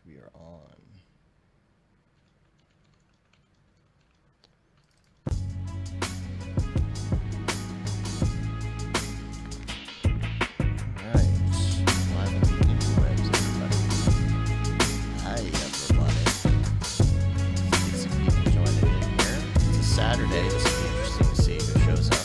We are on. Saturday. This will be interesting to see who shows up.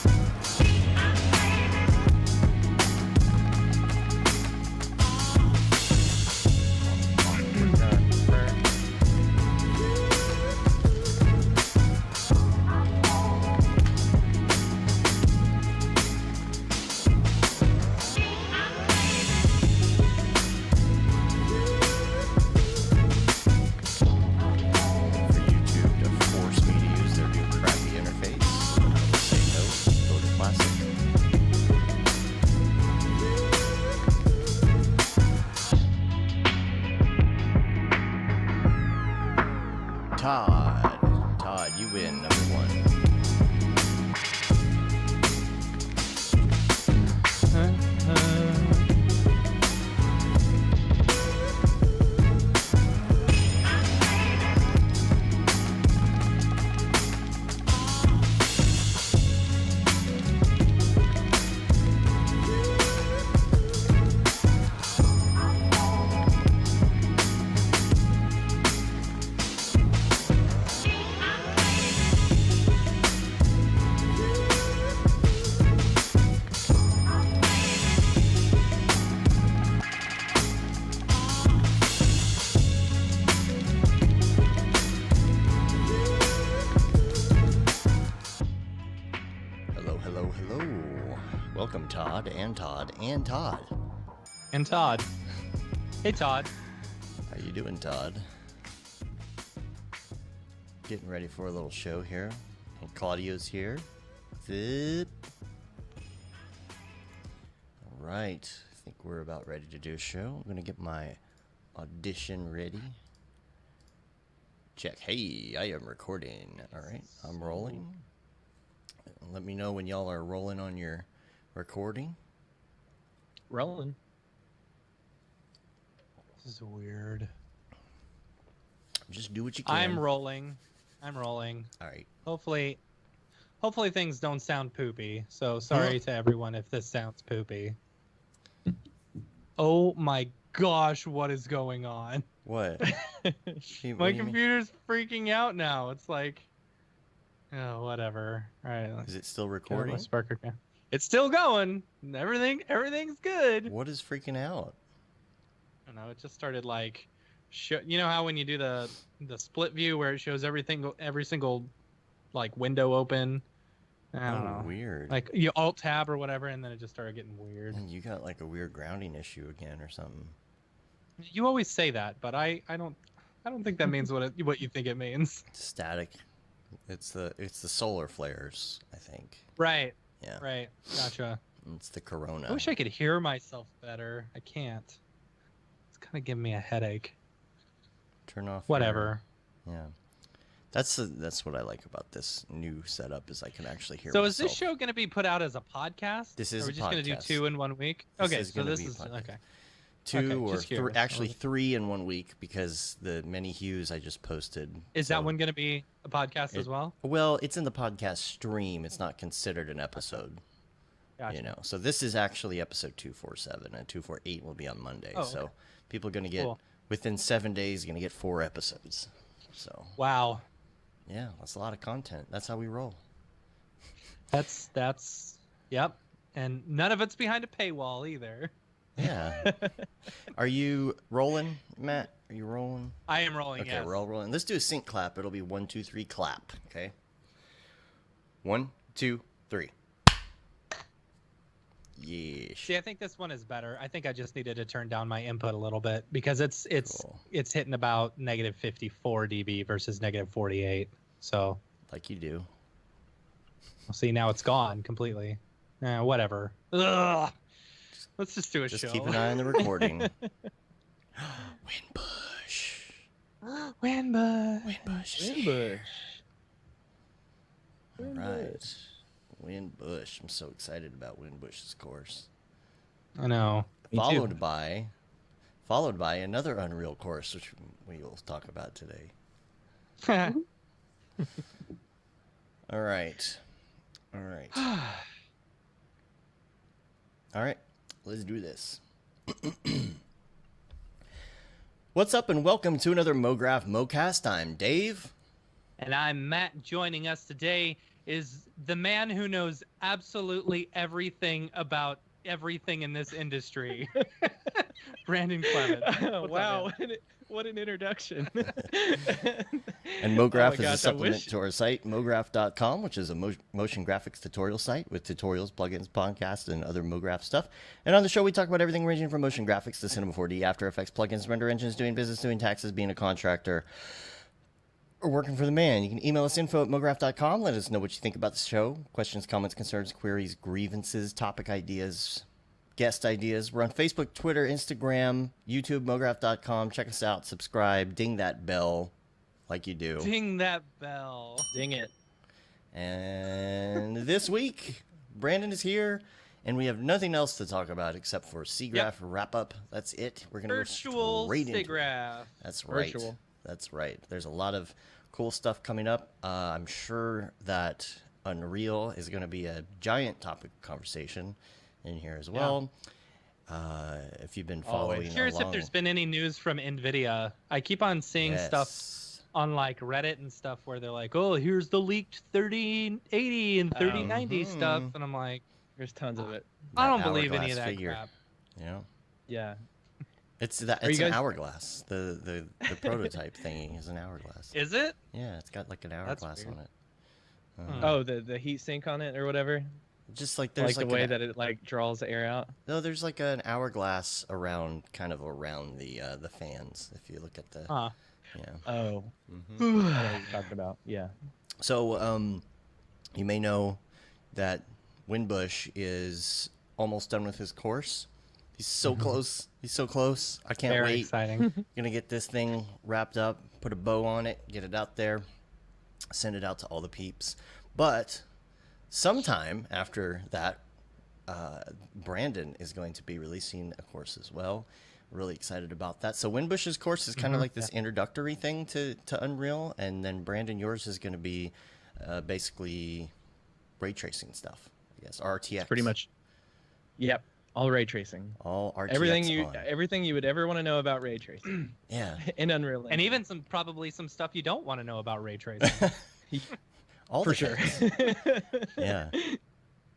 Todd, you win number one. Hello. Welcome, Todd and Todd and Todd. And Todd. Hey, Todd. How you doing, Todd? Getting ready for a little show here. And Claudio's here. Zip. All right. I think we're about ready to do a show. I'm going to get my audition ready. Check. Hey, I am recording. All right. I'm rolling. Let me know when y'all are rolling on your recording. Rolling. This is weird. Just do what you can. I'm rolling. All right. Hopefully things don't sound poopy. So sorry to everyone if this sounds poopy. Oh my gosh, what is going on? What? My computer's freaking out now. It's like, oh, whatever. All right. Is it still recording? It's still going. Everything's good. What is freaking out? I don't know. It just started like, you know how when you do the split view where it shows every single like window open. I don't know. Weird. Like you Alt Tab or whatever, and then it just started getting weird. And you got like a weird grounding issue again or something. You always say that, but I don't think that means what you think it means. Static. It's the solar flares, I think. Right. Yeah. Right. Gotcha. It's the corona. I wish I could hear myself better. I can't. It's kind of giving me a headache. Turn off. Whatever. Yeah. That's what I like about this new setup is I can actually hear. So myself. Is this show going to be put out as a podcast? This is. Or are we just going to do 2 in 1 week? This okay. Is So this is okay. 2 or 3, actually 3 in 1 week because the many hues I just posted. Is that one going to be a podcast as well? Well, it's in the podcast stream. It's not considered an episode. Gotcha. You know, so this is actually episode 247, and 248 will be on Monday. Oh, okay. So people are going to get within 7 days. Going to get 4 episodes. So wow. Yeah, that's a lot of content. That's how we roll. That's yep, and none of it's behind a paywall either. Yeah. Are you rolling, Matt? Are you rolling? I am rolling. Okay, yes. we're all rolling. Let's do a sync clap. It'll be 1, 2, 3, clap. Okay. 1, 2, 3. Yeah. See, I think this one is better. I think I just needed to turn down my input a little bit because it's hitting about -54 dB versus -48. So like you do. We'll see. Now it's gone completely. Whatever. Ugh. Let's just do a show. Just keep an eye on the recording. Windbush. Windbush. All right. Windbush. I'm so excited about Windbush's course. I know. Followed by followed by another Unreal course, which we will talk about today. All right. All right. Let's do this. What's up, and welcome to another Mograph Mocast. I'm Dave. And I'm Matt. Joining us today is the man who knows absolutely everything about everything in this industry, Brandon Clements. Wow, what an introduction. And Mograph is a supplement to our site, mograph.com, which is a motion graphics tutorial site with tutorials, plugins, podcasts, and other Mograph stuff. And on the show, we talk about everything ranging from motion graphics to Cinema 4D, After Effects, plugins, render engines, doing business, doing taxes, being a contractor, or working for the man. You can email us info@mograph.com. Let us know what you think about the show. Questions, comments, concerns, queries, grievances, topic ideas, guest ideas. We're on Facebook, Twitter, Instagram, YouTube, mograph.com. Check us out. Subscribe. Ding that bell like you do. Ding that bell. Ding it. And this week, Brandon is here, and we have nothing else to talk about except for Siggraph wrap-up. That's it. We're going to go straight into Siggraph. That's right. Virtual. That's right. There's a lot of cool stuff coming up. I'm sure that Unreal is going to be a giant topic of conversation in here as well. If you've been following Curious if there's been any news from NVIDIA. I keep on seeing stuff on like Reddit and stuff where they're like, oh, here's the leaked 3080 and 3090 stuff. And I'm like, there's tons of it. I don't believe any of that crap. Yeah. It's an hourglass. The prototype thingy is an hourglass. Is it? Yeah, it's got like an hourglass on it. Oh, the heat sink on it or whatever. Just like there's like the way that it like draws the air out. No, there's like an hourglass around the fans. If you look at the Oh. I know what you're talking about. Yeah. So you may know that Winbush is almost done with his course. He's so close. He's so close. I can't wait. Very exciting. Gonna get this thing wrapped up, put a bow on it, get it out there, send it out to all the peeps. But sometime after that, Brandon is going to be releasing a course as well. Really excited about that. So Winbush's course is kind of like this introductory thing to Unreal, and then Brandon, yours is going to be basically ray tracing stuff. I guess RTX. It's pretty much. Yep. All ray tracing. All RTX. Everything you would ever want to know about ray tracing. Yeah. In Unreal Engine. And even probably some stuff you don't want to know about ray tracing. All for sure. Yeah.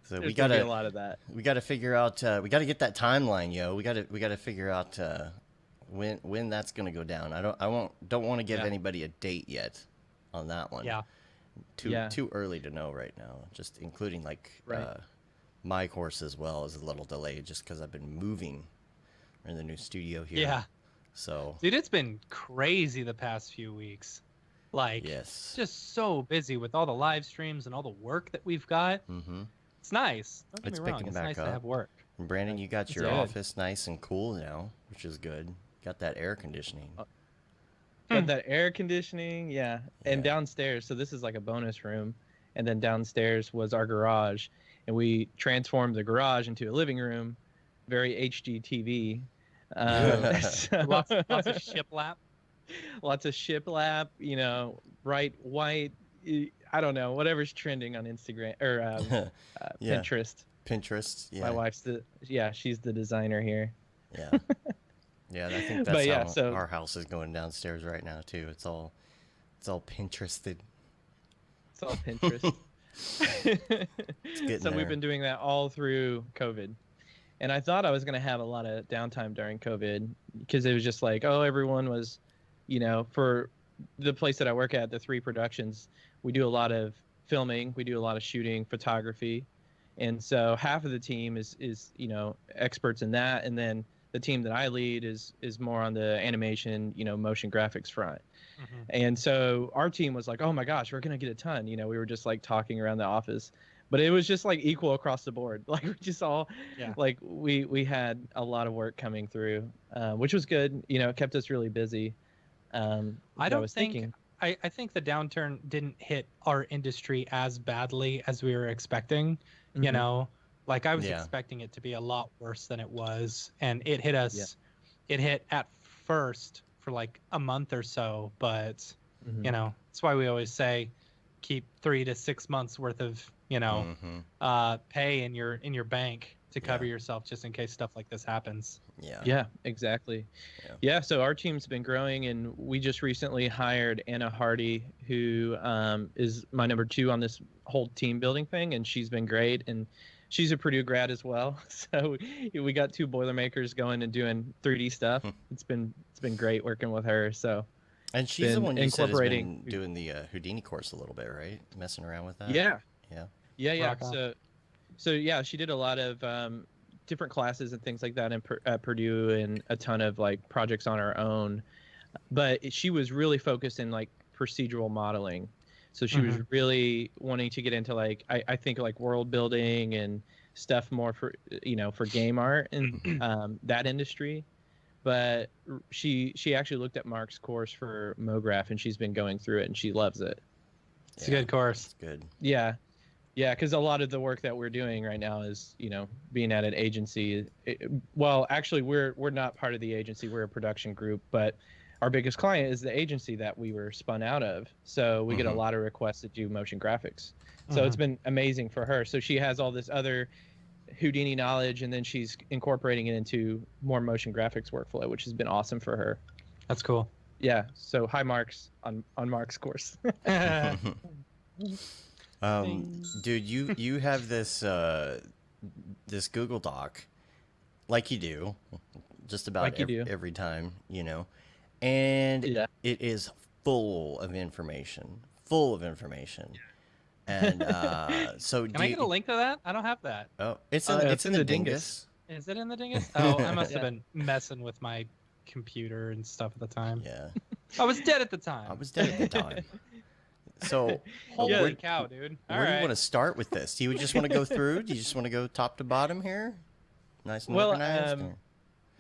So we gotta be a lot of that. We gotta figure out. We gotta get that timeline, yo. We gotta figure out when that's gonna go down. Don't want to give anybody a date yet on that one. Yeah. Too early to know right now. Just including my course as well is a little delayed just because I've been moving. We're in the new studio here. Yeah. So. Dude, it's been crazy the past few weeks. Like, just so busy with all the live streams and all the work that we've got. Mm-hmm. It's nice. Don't get me wrong. It's nice to have work. And Brandon, you got your office nice and cool now, which is good. Got that air conditioning. Got that air conditioning, yeah. And downstairs, so this is like a bonus room. And then downstairs was our garage. And we transformed the garage into a living room. Very HD TV. Lots of shiplap. Lots of shiplap, bright white, I don't know, whatever's trending on Instagram or Pinterest. Pinterest, yeah. My wife's she's the designer here. Yeah. Yeah, I think that's how our house is going downstairs right now too. It's all Pinterested. It's all Pinterest. So we've been doing that all through COVID. And I thought I was going to have a lot of downtime during COVID because it was just like, everyone was, for the place that I work at, the 3 productions, we do a lot of filming, we do a lot of shooting, photography. And so half of the team is experts in that. And then the team that I lead is more on the animation, motion graphics front. Mm-hmm. And so our team was like, oh my gosh, we're going to get a ton. We were just like talking around the office. But it was just like equal across the board. Like we just all, like we had a lot of work coming through, which was good. It kept us really busy. I think the downturn didn't hit our industry as badly as we were expecting. Mm-hmm. Like I was expecting it to be a lot worse than it was, and it hit us it hit at first for like a month or so, but Mhm. you know, that's why we always say keep 3 to 6 months worth of, you know, pay in your bank to cover yourself just in case stuff like this happens. Yeah, exactly. Yeah, so our team's been growing, and we just recently hired Anna Hardy, who is my number 2 on this whole team building thing, and she's been great. And she's a Purdue grad as well, so we got 2 Boilermakers going and doing 3D stuff. It's been great working with her. So, and she's the one you said has been doing the Houdini course a little bit, right? Messing around with that. Yeah. Yeah. So yeah, she did a lot of different classes and things like that at Purdue, and a ton of like projects on her own. But she was really focused in like procedural modeling. So she was really wanting to get into like I think like world building and stuff more for for game art and that industry. But she actually looked at Mark's course for Mograph, and she's been going through it, and she loves it. It's a good course. It's good. Yeah, because a lot of the work that we're doing right now is being at an agency. Well, actually, we're not part of the agency. We're a production group, but our biggest client is the agency that we were spun out of. So we get a lot of requests to do motion graphics. So it's been amazing for her. So she has all this other Houdini knowledge, and then she's incorporating it into more motion graphics workflow, which has been awesome for her. That's cool. Yeah. So high marks on Mark's course. Dude, you have this this Google Doc, like you do, just about every time, and it is full of information. And so can I get a link to that? I don't have that. Oh, it's in the Dingus. Is it in the Dingus? Oh, I must have been messing with my computer and stuff at the time. Yeah. I was dead at the time. So holy cow, dude. Where do you want to start with this? Do you just want to go through? Do you just want to go top to bottom here? Nice and organized?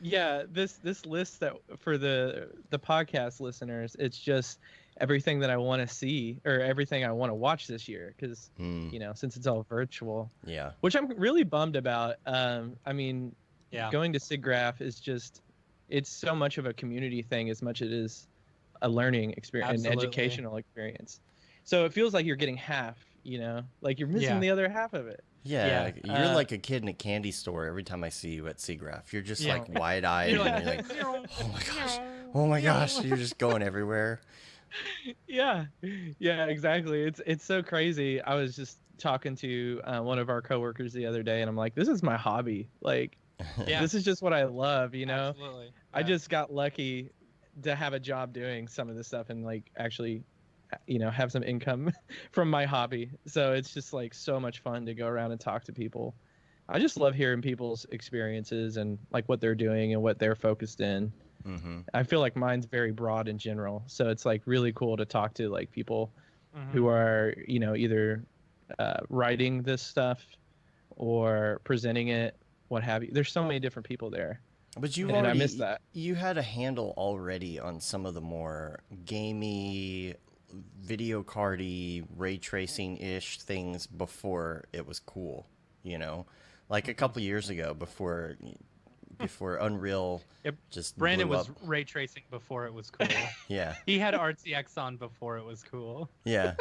Yeah, this list that for the podcast listeners, it's just everything that I want to see or everything I want to watch this year, because since it's all virtual. Yeah. Which I'm really bummed about. I mean, going to Siggraph is just, it's so much of a community thing as much as it is a learning experience, an educational experience. So it feels like you're getting half, like you're missing the other half of it. Yeah, you're like a kid in a candy store every time I see you at Siggraph. You're just like wide-eyed, and you're like, oh my gosh, you're just going everywhere. Yeah, exactly. It's so crazy. I was just talking to one of our coworkers the other day, and I'm like, this is my hobby. Like, this is just what I love, Absolutely. Yeah. I just got lucky to have a job doing some of this stuff and like actually have some income from my hobby. So it's just like so much fun to go around and talk to people. I just love hearing people's experiences and like what they're doing and what they're focused in. I feel like mine's very broad in general, so it's like really cool to talk to like people who are either writing this stuff or presenting it, what have you. There's so many different people there. But I missed that. You had a handle already on some of the more gamey, video cardy, ray tracing-ish things before it was cool, like a couple years ago before Unreal just Brandon blew was up. Ray tracing before it was cool. Yeah. He had RTX on before it was cool. Yeah.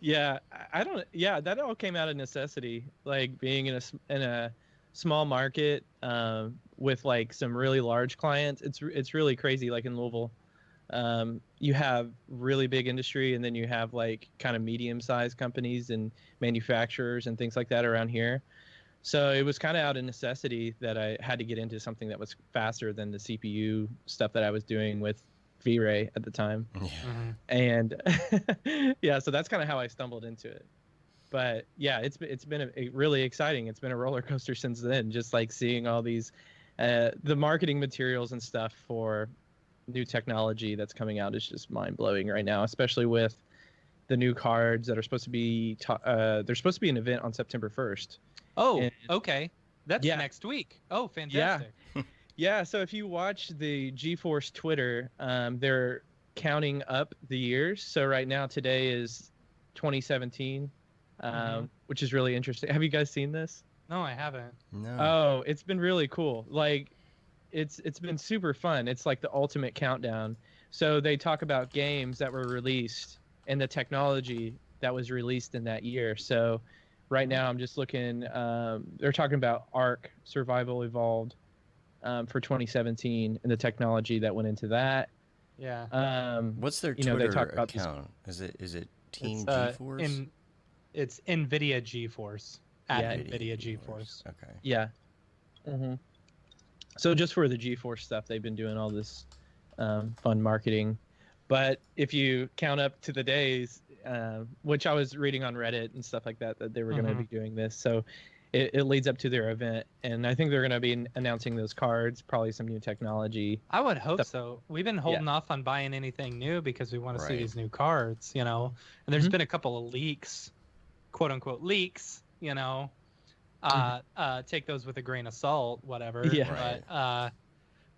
That all came out of necessity, like being in a small market with like some really large clients. It's really crazy. Like in Louisville, you have really big industry, and then you have like kind of medium-sized companies and manufacturers and things like that around here. So it was kind of out of necessity that I had to get into something that was faster than the CPU stuff that I was doing with V-Ray at the time. And so that's kind of how I stumbled into it. But yeah, it's been a really exciting. It's been a roller coaster since then, just like seeing all these the marketing materials and stuff for new technology that's coming out is just mind-blowing right now, especially with the new cards that are supposed to be there's supposed to be an event on September 1st. Oh, okay. That's next week. Oh, fantastic. Yeah, so if you watch the GeForce Twitter, they're counting up the years. So right now, today is 2017, which is really interesting. Have you guys seen this? No, I haven't. No. Oh, it's been really cool. Like, it's been super fun. It's like the ultimate countdown. So they talk about games that were released and the technology that was released in that year. So right now I'm just looking. They're talking about Ark Survival Evolved for 2017 and the technology that went into that. Yeah. What's their they Twitter talk about account? Is it Team It's, GeForce? It's NVIDIA GeForce. At Yeah. NVIDIA GeForce. Okay. Yeah. So just for the GeForce stuff, they've been doing all this fun marketing. But if you count up to the days, which I was reading on Reddit and stuff like that they were going to be doing this. So it leads up to their event. And I think they're going to be announcing those cards, probably some new technology. I would hope so. We've been holding off on buying anything new because we want to see these new cards, you know. And there's been a couple of leaks, quote unquote leaks, you know. Take those with a grain of salt, whatever. Yeah. But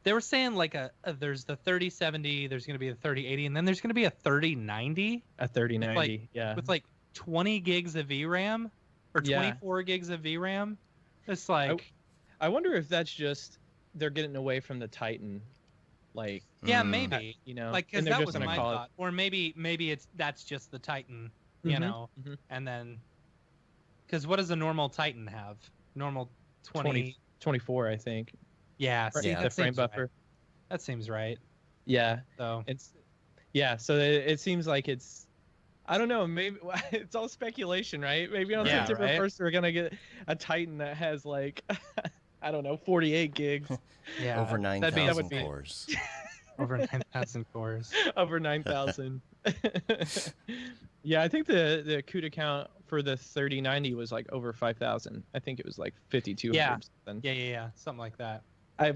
they were saying like there's the 3070, there's going to be a 3080, and then there's going to be a 3090. A 3090, yeah. With like 20 gigs of VRAM or 24 gigs of VRAM. It's like... I wonder if that's just they're getting away from the Titan. Like... Yeah, maybe. You know? Like, because that was my thought. Or maybe that's just the Titan, you know? And then... Because what does a normal Titan have? Normal 24, I think. Yeah, see, the frame buffer. Right. That seems right. Yeah. So so it seems like it's, I don't know, maybe it's all speculation, right? Maybe on September 1st we're gonna get a Titan that has like I don't know, 48 gigs. Yeah. Over 9,000 cores. Over 9,000 cores. Over 9,000. Yeah, I think the CUDA count for the 3090 was like over 5,000. I think it was like 5,200. Yeah. Something like that.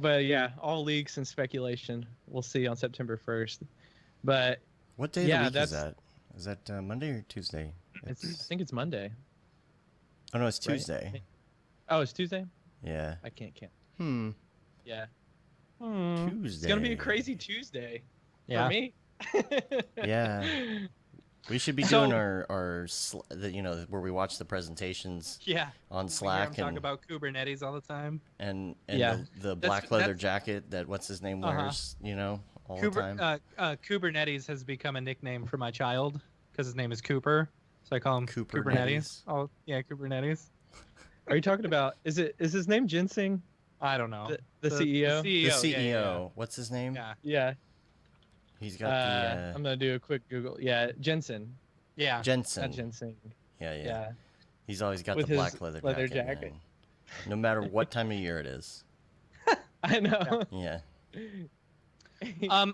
But yeah, all leaks and speculation. We'll see on September 1st. But what day of the week is that? Is that Monday or Tuesday? I think it's Monday. Oh no, it's Tuesday. Right? Oh, it's Tuesday? Yeah. I can't count. Yeah. Tuesday. It's gonna be a crazy Tuesday. Yeah. For me. Yeah. We should be doing our you know, where we watch the presentations. Yeah. On Slack and talk about Kubernetes all the time. And the black leather jacket that what's his name wears, you know, all the time. Kubernetes has become a nickname for my child because his name is Cooper, so I call him Kubernetes. Oh yeah, Kubernetes. Are you talking about? Is his name Ginseng? I don't know. The CEO. The CEO. Yeah. What's his name? Yeah. He's got I'm gonna do a quick Google. Yeah, Jensen. Yeah. Jensen. Not Ginseng. Yeah. He's always got with the black leather jacket. No matter what time of year it is. I know. Yeah.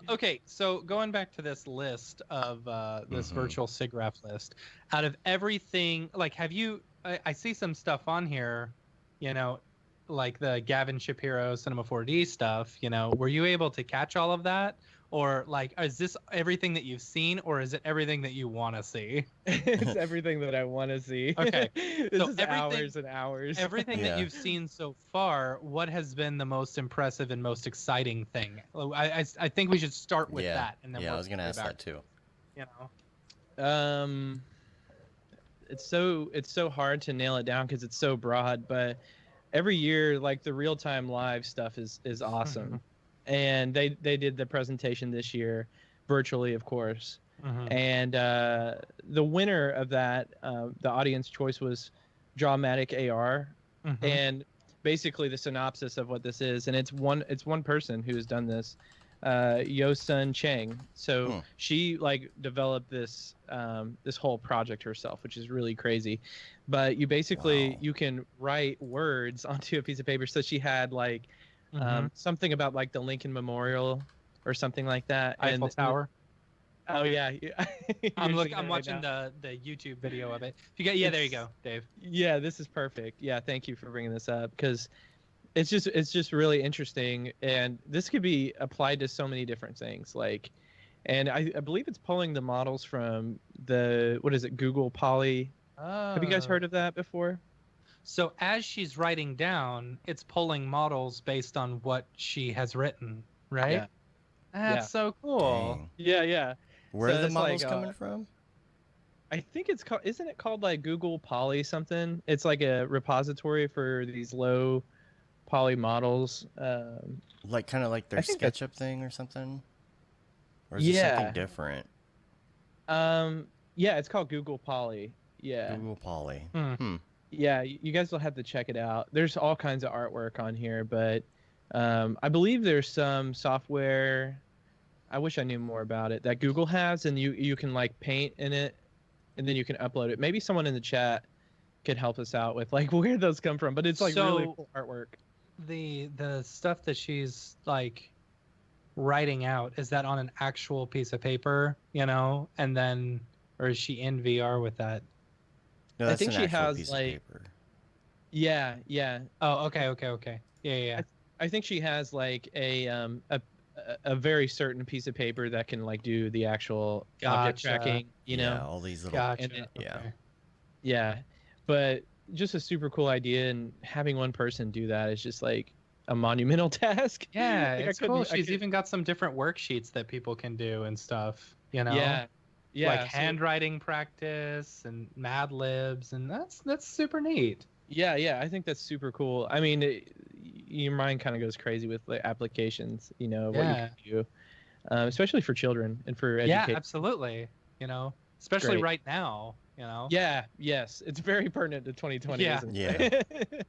Okay, so going back to this list of this virtual Siggraph list, out of everything, like, have you? I see some stuff on here, you know, like the Gavin Shapiro Cinema 4D stuff. You know, were you able to catch all of that? Or like, is this everything that you've seen, or is it everything that you want to see? It's everything that I want to see. Okay, this is hours and hours. Everything that you've seen so far, what has been the most impressive and most exciting thing? I think we should start with that, and then I was gonna ask that too. You know, it's so hard to nail it down because it's so broad. But every year, like the real time live stuff is awesome. And they did the presentation this year, virtually, of course. And the winner of that, the audience choice was Drawmatic AR. And basically the synopsis of what this is, and it's one person who's done this, Yo-Sun Chang. So she like developed this this whole project herself, which is really crazy. But you basically you can write words onto a piece of paper. So she had like something about like the Lincoln Memorial or something like that. Eiffel Tower. Oh yeah. I'm watching the YouTube video of it. If you got, there you go, Dave. Yeah, this is perfect. Yeah, thank you for bringing this up because it's just really interesting, and this could be applied to so many different things. Like, and I believe it's pulling the models from the Google Poly. Have you guys heard of that before? So as she's writing down, it's pulling models based on what she has written, right? Yeah. That's so cool. Dang. Yeah. Where are the models coming from? I think it's called, isn't it called like Google Poly something? It's like a repository for these low poly models. Like kind of like their I think that's, SketchUp thing or something, or is it something yeah. different? Yeah, it's called Google Poly. Yeah. Google Poly. Hmm. Yeah, you guys will have to check it out. There's all kinds of artwork on here, but I believe there's some software. I wish I knew more about it that Google has, and you can like paint in it, and then you can upload it. Maybe someone in the chat could help us out with like where those come from, but it's like really cool artwork. The stuff that she's like writing out, is that on an actual piece of paper, and then, or is she in VR with that? No, that's I think an she actual has piece like, of paper. yeah. Oh, okay. Yeah. I think she has like a very certain piece of paper that can like do the actual object Gotcha. tracking, Yeah, all these little. Gotcha. and Yeah. Okay. yeah, but just a super cool idea, and having one person do that is just like a monumental task. Yeah, Like, it's cool. She's even got some different worksheets that people can do and stuff, Yeah, like so- handwriting practice and Mad Libs, and that's super neat. Yeah, I think that's super cool. I mean, your mind kind of goes crazy with like applications, what you can do, especially for children and for education. Yeah, absolutely. Especially Great. right now. Yeah, yes, it's very pertinent to 2020, Yeah. isn't it?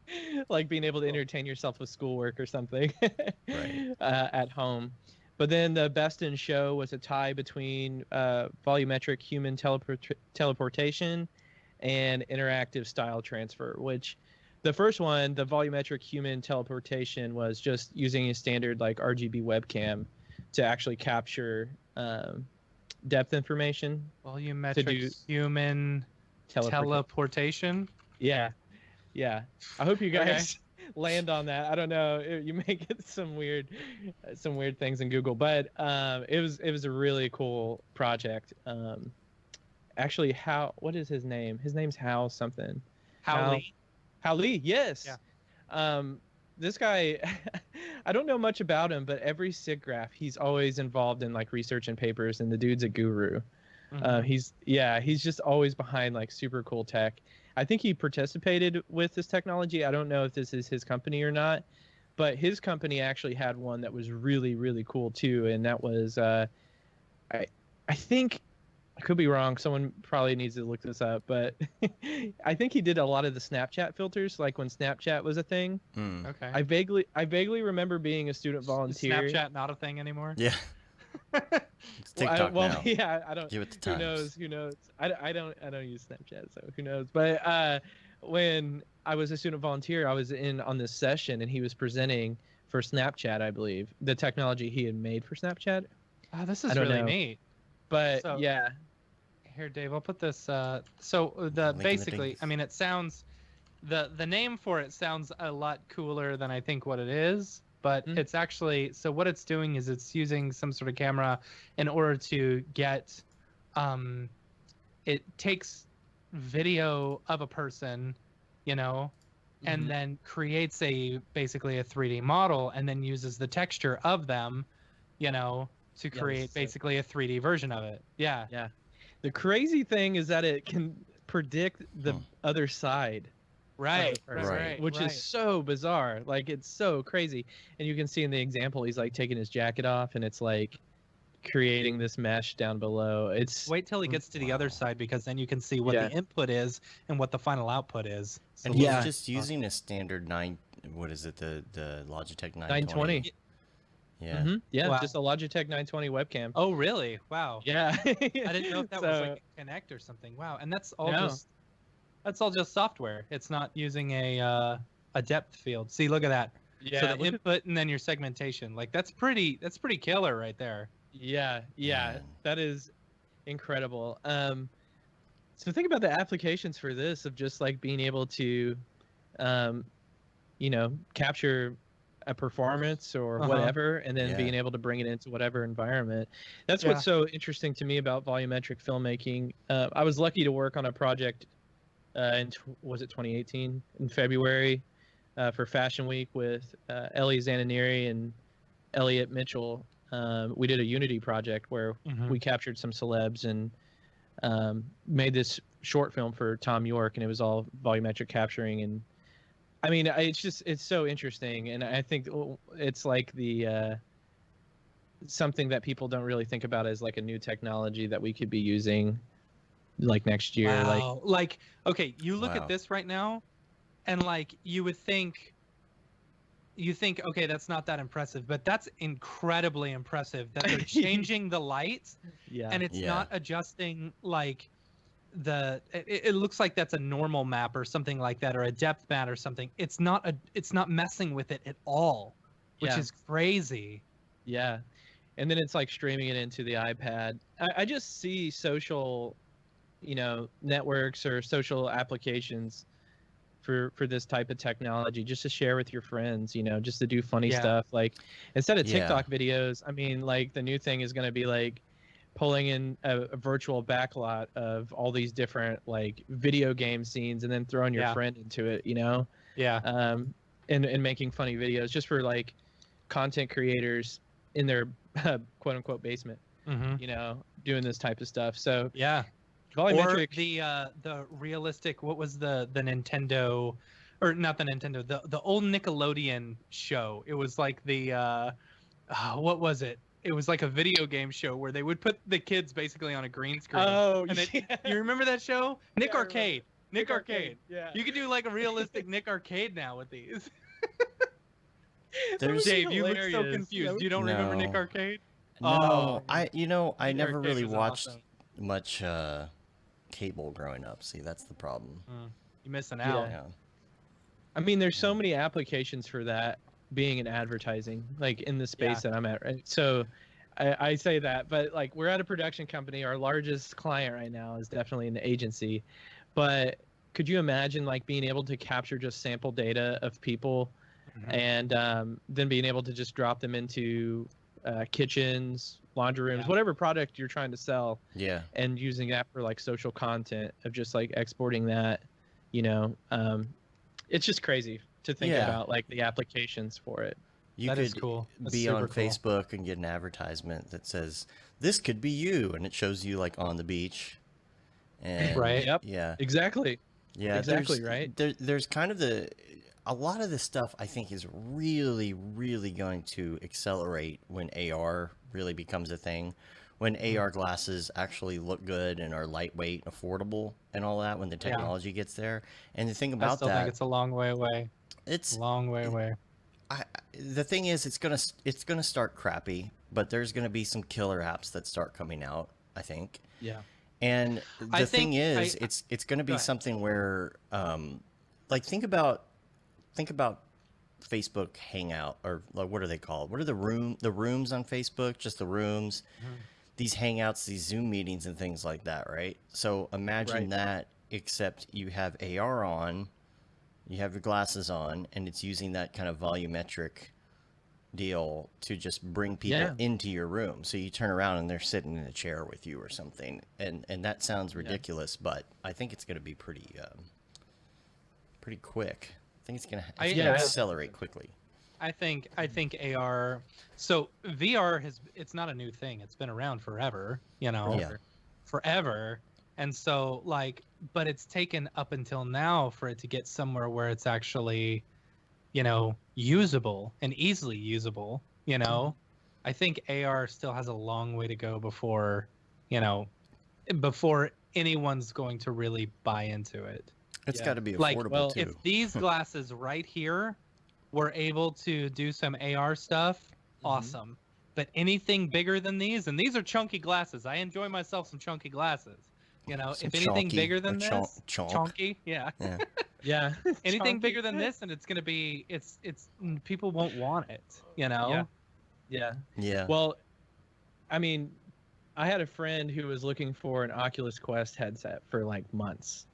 Like being able to entertain yourself with schoolwork or something Right. at home. But then the best in show was a tie between volumetric human teleportation and interactive style transfer, which the first one, the volumetric human teleportation, was just using a standard like RGB webcam to actually capture depth information. Volumetric human teleportation. Yeah. I hope you guys land on that. I don't know. You may get some weird things in Google, but it was a really cool project. Actually, what is his name? His name's Hal something. Hal Lee, yes. Yeah. This guy, I don't know much about him, but every Siggraph, he's always involved in like research and papers, and the dude's a guru. Mhm. He's just always behind like super cool tech. I think he participated with this technology. I don't know if this is his company or not, but his company actually had one that was really, really cool too, and that was I think, I could be wrong. Someone probably needs to look this up, but I think he did a lot of the Snapchat filters, like when Snapchat was a thing. Okay. I vaguely remember being a student volunteer. Is Snapchat not a thing anymore? Yeah. It's TikTok now. Yeah, I don't. Give it the times. Who knows? I don't use Snapchat, so who knows? But when I was a student volunteer, I was in on this session, and he was presenting for Snapchat, I believe, the technology he had made for Snapchat. Oh, this is I don't really know. neat. But So- yeah, Here, Dave, I'll put this. So Link in the basically, dings. I mean, it sounds, the name for it sounds a lot cooler than I think what it is. But Mhm. it's actually, so what it's doing is it's using some sort of camera in order to get, it takes video of a person, Mhm. and then creates basically a 3D model, and then uses the texture of them, to this create is sick. basically a 3D version of it. Yeah. The crazy thing is that it can predict the other side. Right. Right. Which is so bizarre. Like, it's so crazy. And you can see in the example, he's like taking his jacket off, and it's like creating this mesh down below. It's Wait till he gets to the other Wow. side, because then you can see what Yeah. the input is and what the final output is. So And he's Yeah. just using a standard what is it, the Logitech 920. Yeah. Mhm. Yeah, Wow. just a Logitech 920 webcam. Oh, really? Wow. Yeah. I didn't know if that was So- like a Connect or something. Wow. And that's all No. just software. It's not using a depth field. See, look at that. Yeah, So the look at- input and then your segmentation. Like that's pretty killer right there. yeah, Man. that is incredible. So think about the applications for this, of just like being able to, capture a performance or Uh-huh. whatever, and then Yeah. being able to bring it into whatever environment. That's Yeah. what's so interesting to me about volumetric filmmaking. I was lucky to work on a project was it 2018 in February for Fashion Week with Ellie Zananiri and Elliot Mitchell. We did a Unity project where Mhm. we captured some celebs and made this short film for Tom York, and it was all volumetric capturing. And I mean, it's so interesting, and I think it's like the something that people don't really think about as like a new technology that we could be using like next year. Wow. Like, okay, you look at this right now, and like you think, okay, that's not that impressive, but that's incredibly impressive that they're changing the lights, and it's not adjusting like it looks like that's a normal map or something like that, or a depth map or something. It's not messing with it at all, which is crazy. Yeah. And then it's like streaming it into the iPad. I just see social, networks or social applications for this type of technology, just to share with your friends, just to do funny stuff. Like instead of TikTok videos, I mean, like the new thing is going to be like pulling in a virtual backlot of all these different like video game scenes and then throwing your friend into it, and making funny videos just for like content creators in their quote unquote basement, doing this type of stuff. So volumetric. Or the realistic, what was the Nintendo, or not the Nintendo, the old Nickelodeon show. It was like the what was it? It was like a video game show where they would put the kids basically on a green screen. Oh, and you remember that show? Nick Arcade. Nick Arcade. Yeah. You could do like a realistic Nick Arcade now with these. There's Dave, you look so confused. You don't remember Nick Arcade? No, I never really was watched awesome. much cable growing up. See, that's the problem. You're missing out. Yeah. I mean, there's so many applications for that being in advertising, like in the space that I'm at, right? So I say that, but like we're at a production company. Our largest client right now is definitely an agency. But could you imagine like being able to capture just sample data of people and then being able to just drop them into kitchens, laundry rooms, whatever product you're trying to sell, and using that for like social content of just like exporting that, it's just crazy to think about like the applications for it. You could cool. be on Facebook and get an advertisement that says, "This could be you," and it shows you like on the beach. And, right. Yep. Yeah. Exactly. Yeah. Exactly. Right. There's kind of a lot of this stuff I think is really, really going to accelerate when AR really becomes a thing. When AR glasses actually look good and are lightweight, affordable, and all that, when the technology gets there. And the thing about I still think it's a long way away. It's a long way away. The thing is, it's gonna start crappy, but there's gonna be some killer apps that start coming out, I think. Yeah. And the thing is, it's gonna be something where, like think about Facebook Hangout, or like, what are they called? What are the rooms on Facebook? Just the rooms. These Hangouts, these Zoom meetings, and things like that, right? So imagine that, except you have AR on. You have your glasses on, and it's using that kind of volumetric deal to just bring people into your room. So you turn around and they're sitting in a chair with you or something. And that sounds ridiculous, but I think it's going to be pretty quick. I think it's going to accelerate quickly. I think AR. So VR it's not a new thing. It's been around forever, forever. And so but it's taken up until now for it to get somewhere where it's actually, usable and easily usable, I think AR still has a long way to go before anyone's going to really buy into it. It's got to be affordable too. If these glasses right here were able to do some AR stuff, awesome. But anything bigger than these, and these are chunky glasses. I enjoy myself some chunky glasses. If anything bigger than this, chunky, yeah. Anything bigger than this, and it's gonna be, it's people won't want it, Yeah. Well, I mean, I had a friend who was looking for an Oculus Quest headset for like months.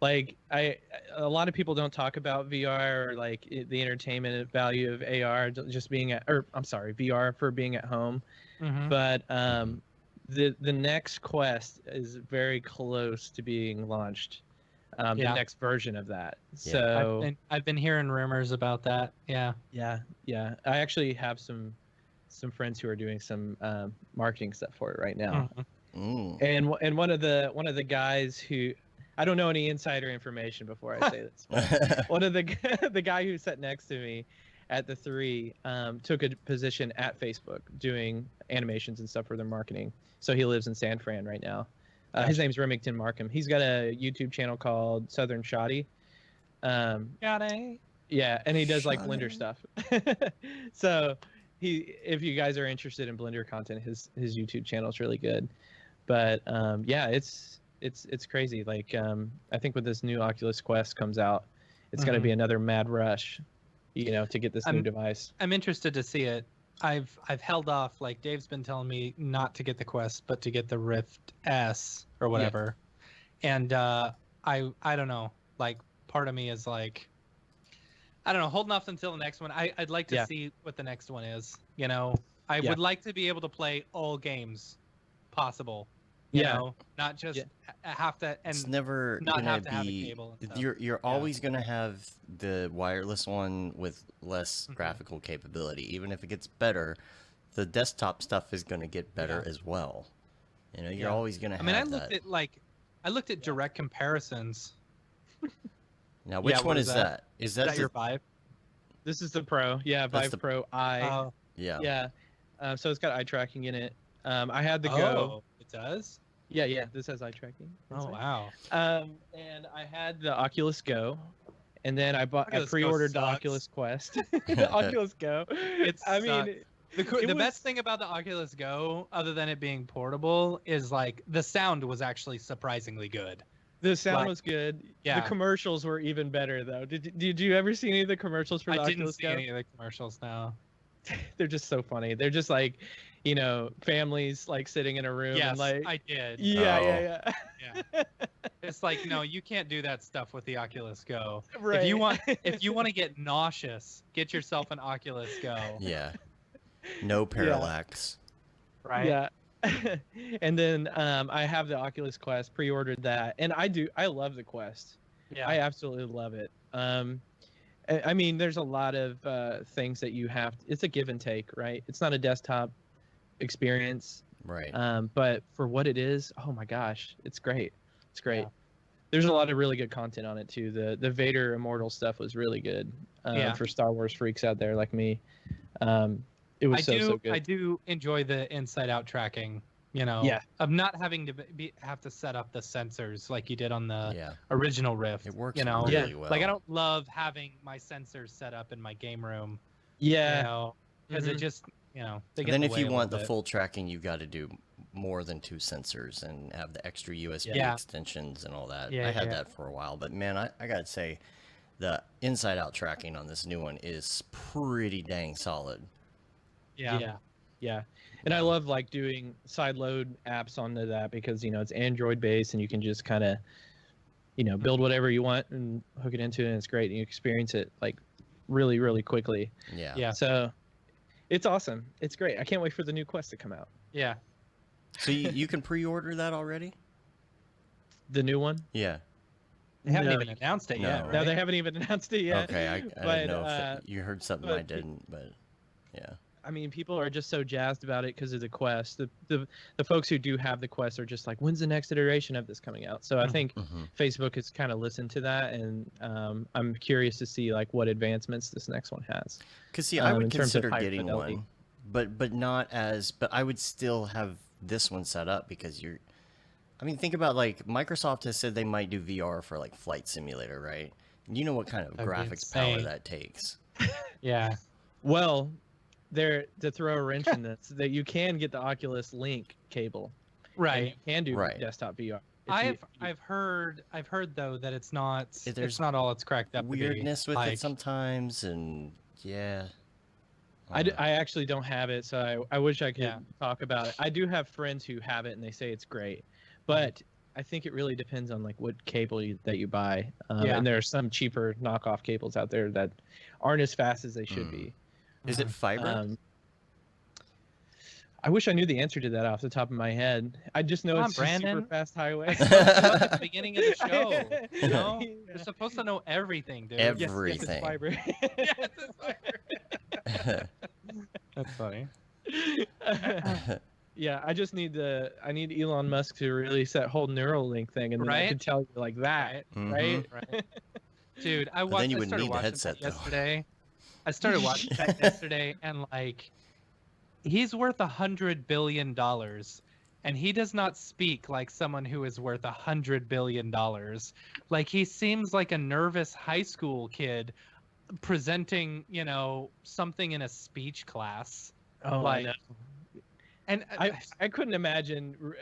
Like a lot of people don't talk about VR or like the entertainment value of AR just being VR for being at home. But the next Quest is very close to being launched. The next version of that. So I've been hearing rumors about that. Yeah. I actually have some friends who are doing some marketing stuff for it right now. And one of the guys who, I don't know any insider information before I say this, but one of the guy who sat next to me at the 3 took a position at Facebook doing animations and stuff for their marketing. So he lives in San Fran right now. His name's Remington Markham. He's got a YouTube channel called Southern Shoddy. Yeah, and he does like Blender stuff. So if you guys are interested in Blender content, his YouTube channel is really good. But yeah, it's crazy. Like I think when this new Oculus Quest comes out, it's going to be another mad rush, to get this new device. I'm interested to see it. I've held off. Like Dave's been telling me not to get the Quest, but to get the Rift S or whatever. Yeah. And I don't know. Like part of me is like, I don't know, holding off until the next one. I'd like to see what the next one is. I would like to be able to play all games possible. You know, not just have to, and it's never not gonna have to have a be. cable and stuff. You're always gonna have the wireless one with less graphical capability. Even if it gets better, the desktop stuff is gonna get better as well. You're always gonna have. I looked at direct comparisons. Now, which one is that? Is that your Vive? This is the Pro. Yeah, Vive Pro I. Oh. Yeah. Yeah. So it's got eye tracking in it. I had the Go. Oh, it does? Yeah. This has eye tracking. Oh, wow. And I had the Oculus Go, and then I pre-ordered the Oculus Quest. The Oculus Go. The best thing about the Oculus Go, other than it being portable, is like the sound was actually surprisingly good. The sound was good. Yeah. The commercials were even better, though. Did you ever see any of the commercials for the Oculus Go? I didn't see any of the commercials, no. They're just so funny. They're just like, families like sitting in a room. Yes, and like, I did. Yeah. It's like, no, you can't do that stuff with the Oculus Go. Right. If you want to get nauseous, get yourself an Oculus Go. Yeah. No parallax. Yeah. Right. Yeah. And then I have the Oculus Quest, pre-ordered that, and I love the Quest. Yeah, I absolutely love it. I mean, there's a lot of things that you have. It's a give and take, right? It's not a desktop experience, right? But for what it is, oh my gosh, it's great. It's great. Yeah. There's a lot of really good content on it too. The Vader Immortal stuff was really good for Star Wars freaks out there like me. It was so good. I do enjoy the inside-out tracking, of not having to have to set up the sensors like you did on the original Rift. It works really well. Like I don't love having my sensors set up in my game room. Yeah. Because it just, they get then if you want the full tracking, you've got to do more than 2 sensors and have the extra USB extensions and all that. I had that for a while, but man, I gotta say, the inside-out tracking on this new one is pretty dang solid. Yeah. And I love like doing sideload apps onto that because it's Android based and you can just kind of build whatever you want and hook it into it, and it's great and you experience it like really, really quickly. Yeah. So it's awesome. It's great. I can't wait for the new Quest to come out. Yeah. So you can pre-order that already? The new one? Yeah. They haven't even announced it yet, right? No, they haven't even announced it yet. Okay, I didn't know if you heard something I didn't, but yeah. I mean, people are just so jazzed about it because of the Quest. The folks who do have the Quest are just like, when's the next iteration of this coming out? So I think Facebook has kind of listened to that, and I'm curious to see like what advancements this next one has. Because see, I would consider getting one, but not as. But I would still have this one set up because I mean, think about like Microsoft has said they might do VR for like Flight Simulator, right? You know what kind of graphics power that takes. Yeah. Well, to throw a wrench in this, that you can get the Oculus Link cable, right? You can do desktop VR. I've heard though that it's not all it's cracked up. Weirdness with it sometimes, and yeah. I actually don't have it, so I wish I could talk about it. I do have friends who have it, and they say it's great, but I think it really depends on like what cable that you buy. And there are some cheaper knockoff cables out there that aren't as fast as they should be. Is it fiber? I wish I knew the answer to that off the top of my head. I just know it's a super fast highway. At the beginning of the show, you're supposed to know everything, dude. Everything. Yes, it's fiber. Yes, it's fiber. That's funny. Yeah, I need Elon Musk to release that whole Neuralink thing, and then I Right? could tell you like that, right? Right. Dude, I then you I wouldn't started need the watching headset, that though. yesterday. I started watching that yesterday, and like, he's worth $100 billion, and he does not speak like someone who is worth $100 billion. Like, he seems like a nervous high school kid presenting, something in a speech class. Oh, I Like, know. and I couldn't imagine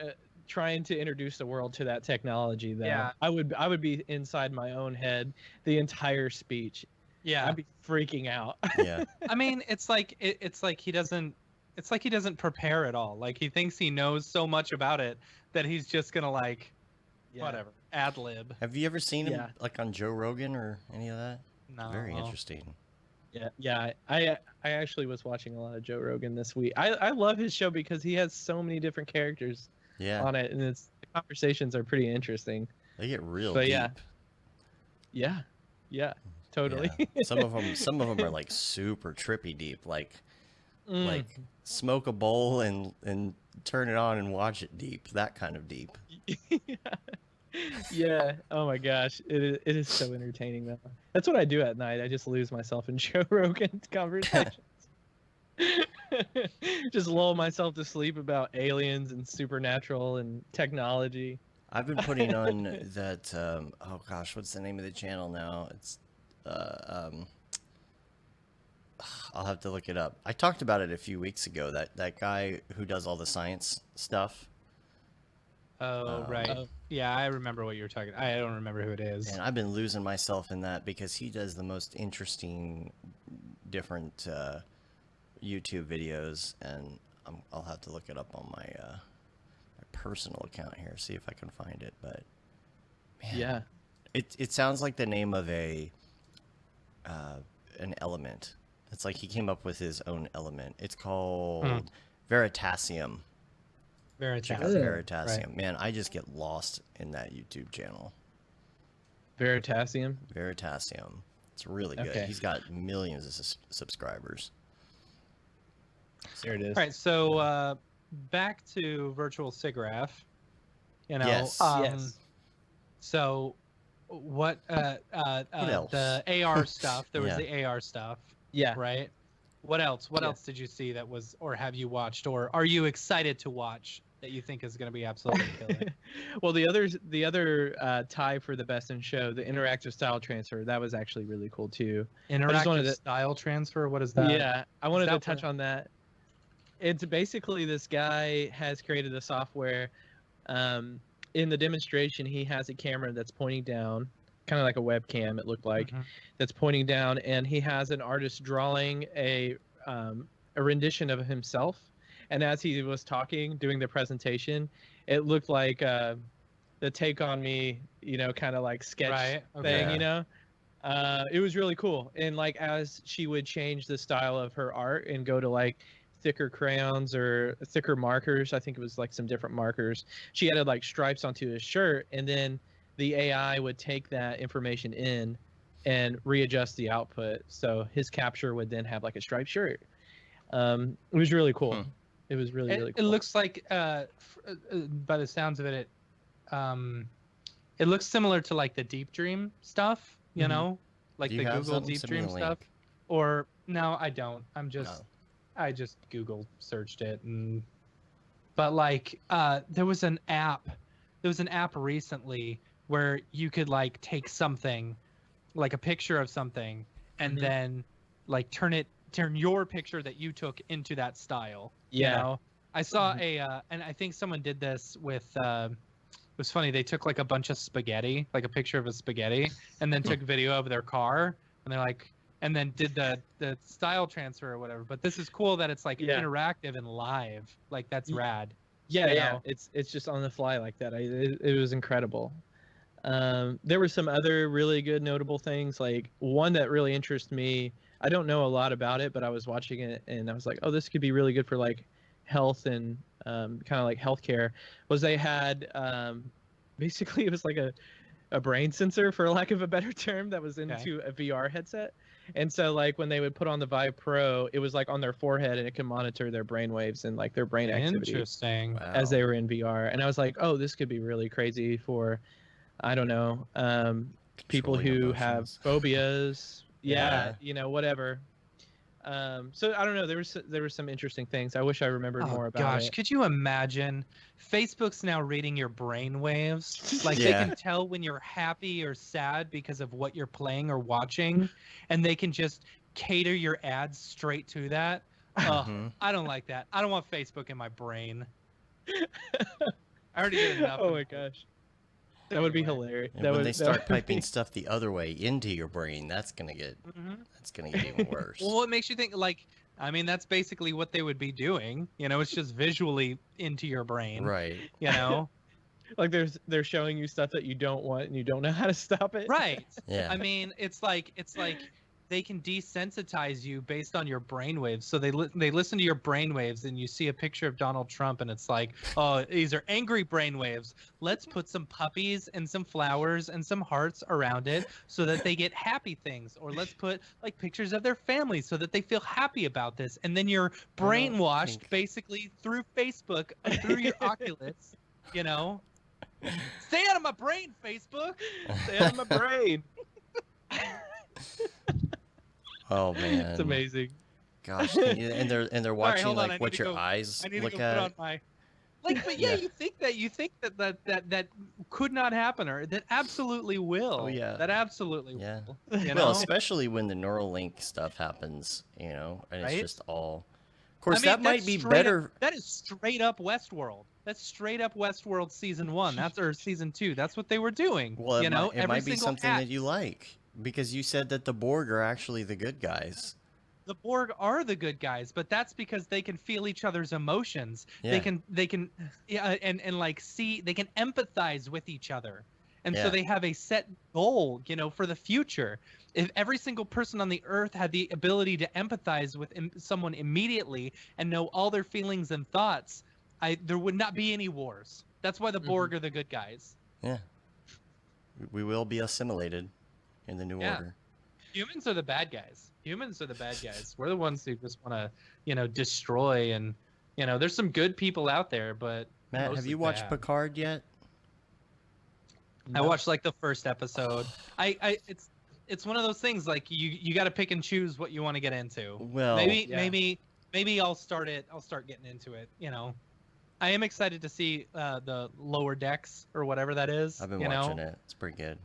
trying to introduce the world to that technology though. Yeah. I would be inside my own head the entire speech. yeah, I'd be freaking out. Yeah. I mean, it's like he doesn't. It's like he doesn't prepare at all. Like, he thinks he knows so much about it that he's just gonna whatever, ad lib. Have you ever seen him Yeah. like on Joe Rogan or any of that? No. Very interesting. Yeah. I actually was watching a lot of Joe Rogan this week. I love his show because he has so many different characters Yeah. on it, and the conversations are pretty interesting. They get real But deep. Yeah, totally. Yeah. Some of them are like super trippy deep, like smoke a bowl and turn it on and watch it deep. That kind of deep. Yeah. Oh my gosh, it is so entertaining though. That's what I do at night. I just lose myself in Joe Rogan conversations. Just lull myself to sleep about aliens and supernatural and technology. I've been putting on that. Oh gosh, what's the name of the channel now? It's. I'll have to look it up. I talked about it a few weeks ago. That guy who does all the science stuff. Oh, right. Yeah, I remember what you're talking. I don't remember who it is. And I've been losing myself in that because he does the most interesting, different YouTube videos, and I'll have to look it up on my personal account here, see if I can find it. But man, Yeah. it sounds like the name of an element. It's like he came up with his own element. It's called Veritasium. Check out Veritasium. Right. Man, I just get lost in that YouTube channel. Veritasium. Veritasium. It's really good. Okay. He's got millions of subscribers. There it is. All right, so back to virtual Siggraph. Yes. Yes. So, what else? the AR stuff? There was Yeah. the AR stuff, Yeah. right? What else? What Yeah. else did you see that was, or have you watched, or are you excited to watch that you think is going to be absolutely killer? Well, the other tie for the best in show, the interactive style transfer, that was actually really cool too. Interactive wanted to- style transfer. What is that? Yeah, I wanted to that touch where- on that. It's basically this guy has created a software. In the demonstration, he has a camera that's pointing down, kind of like a webcam. It looked like Mhm. that's pointing down, and he has an artist drawing a rendition of himself. And as he was talking, doing the presentation, it looked like the Take on Me, kind of like sketch Right. thing, Yeah. It was really cool. And like as she would change the style of her art and go to like thicker crayons or thicker markers, I think it was like some different markers, she added like stripes onto his shirt, and then the AI would take that information in and readjust the output, so his capture would then have like a striped shirt. It was really cool. It was really It cool. looks like, by the sounds of it, it looks similar to like the Deep Dream stuff, Mhm. like Do you the have Google something? Deep Send me Dream a link. stuff. Or no, I don't. No. I just Google searched it, but like there was an app recently where you could like take something, like a picture of something, and Mhm. then like turn your picture that you took into that style. Yeah. I saw and I think someone did this with it was funny, they took like a bunch of spaghetti, like a picture of a spaghetti, and then took video of their car, and they're like, and then did the style transfer or whatever. But this is cool that it's like Yeah. interactive and live. Like, that's rad. Yeah, you yeah. know? It's just on the fly like that. It was incredible. There were some other really good notable things. Like one that really interests me. I don't know a lot about it, but I was watching it and I was like, oh, this could be really good for like health and kind of like healthcare. Was they had basically it was like a brain sensor, for lack of a better term, that was into a VR headset, And so like when they would put on the Vive Pro, it was like on their forehead and it can monitor their brain waves and like their brain activity Interesting. Wow. as they were in VR. And I was like, oh, this could be really crazy for, I don't know, people Controlling who have emotions. phobias. Yeah. You know, whatever. So I don't know. There were some interesting things. I wish I remembered more about gosh, it. could you imagine? Facebook's now reading your brain waves. Like they Yeah. can tell when you're happy or sad because of what you're playing or watching, and they can just cater your ads straight to that. Oh, Mhm. I don't like that. I don't want Facebook in my brain. I already get enough. Oh my gosh, that would be Anyway. hilarious. And That when would, they that start would piping be- stuff the other way into your brain, that's gonna get even worse. Well, what makes you think like? I mean, that's basically what they would be doing. You know, it's just visually into your brain. Right. You know. like they're showing you stuff that you don't want and you don't know how to stop it. Right. Yeah. I mean, it's like they can desensitize you based on your brainwaves. So they listen to your brainwaves, and you see a picture of Donald Trump, and it's like, oh, these are angry brainwaves. Let's put some puppies and some flowers and some hearts around it so that they get happy things. Or let's put like pictures of their families so that they feel happy about this. And then you're brainwashed think- basically through Facebook, through your Oculus. You know. Stay out of my brain, Facebook. Stay out of my brain. Oh man. It's amazing. Gosh. And they're watching hold on, I like need what to your go- eyes I need look to go at. put on my. Like, but yeah, Yeah. you think that could not happen, or that absolutely will. Oh, yeah. That absolutely Yeah. will. You Well, know? especially when the Neuralink stuff happens, and it's Right? just all. Of course, I mean, that might that's be straight better. Up, that is straight up Westworld. That's straight up Westworld season 1. That's or season 2. That's what they were doing. Well, you know, it every might be single something act. that you like because you said that the Borg are actually the good guys. The Borg are the good guys, but that's because they can feel each other's emotions. Yeah. They can and like see, they can empathize with each other. And Yeah. so they have a set goal, for the future. If every single person on the earth had the ability to empathize with someone immediately and know all their feelings and thoughts, there would not be any wars. That's why the Borg are the good guys. Yeah. We will be assimilated in the new Yeah. order. Humans are the bad guys. Humans are the bad guys. We're the ones who just want to, destroy and, there's some good people out there, but Matt, have mostly you watched bad. Picard yet? I watched like the first episode. It's one of those things like you got to pick and choose what you want to get into. Well, Maybe I'll start getting into it. I am excited to see the lower decks or whatever that is. I've been watching it. It's pretty good.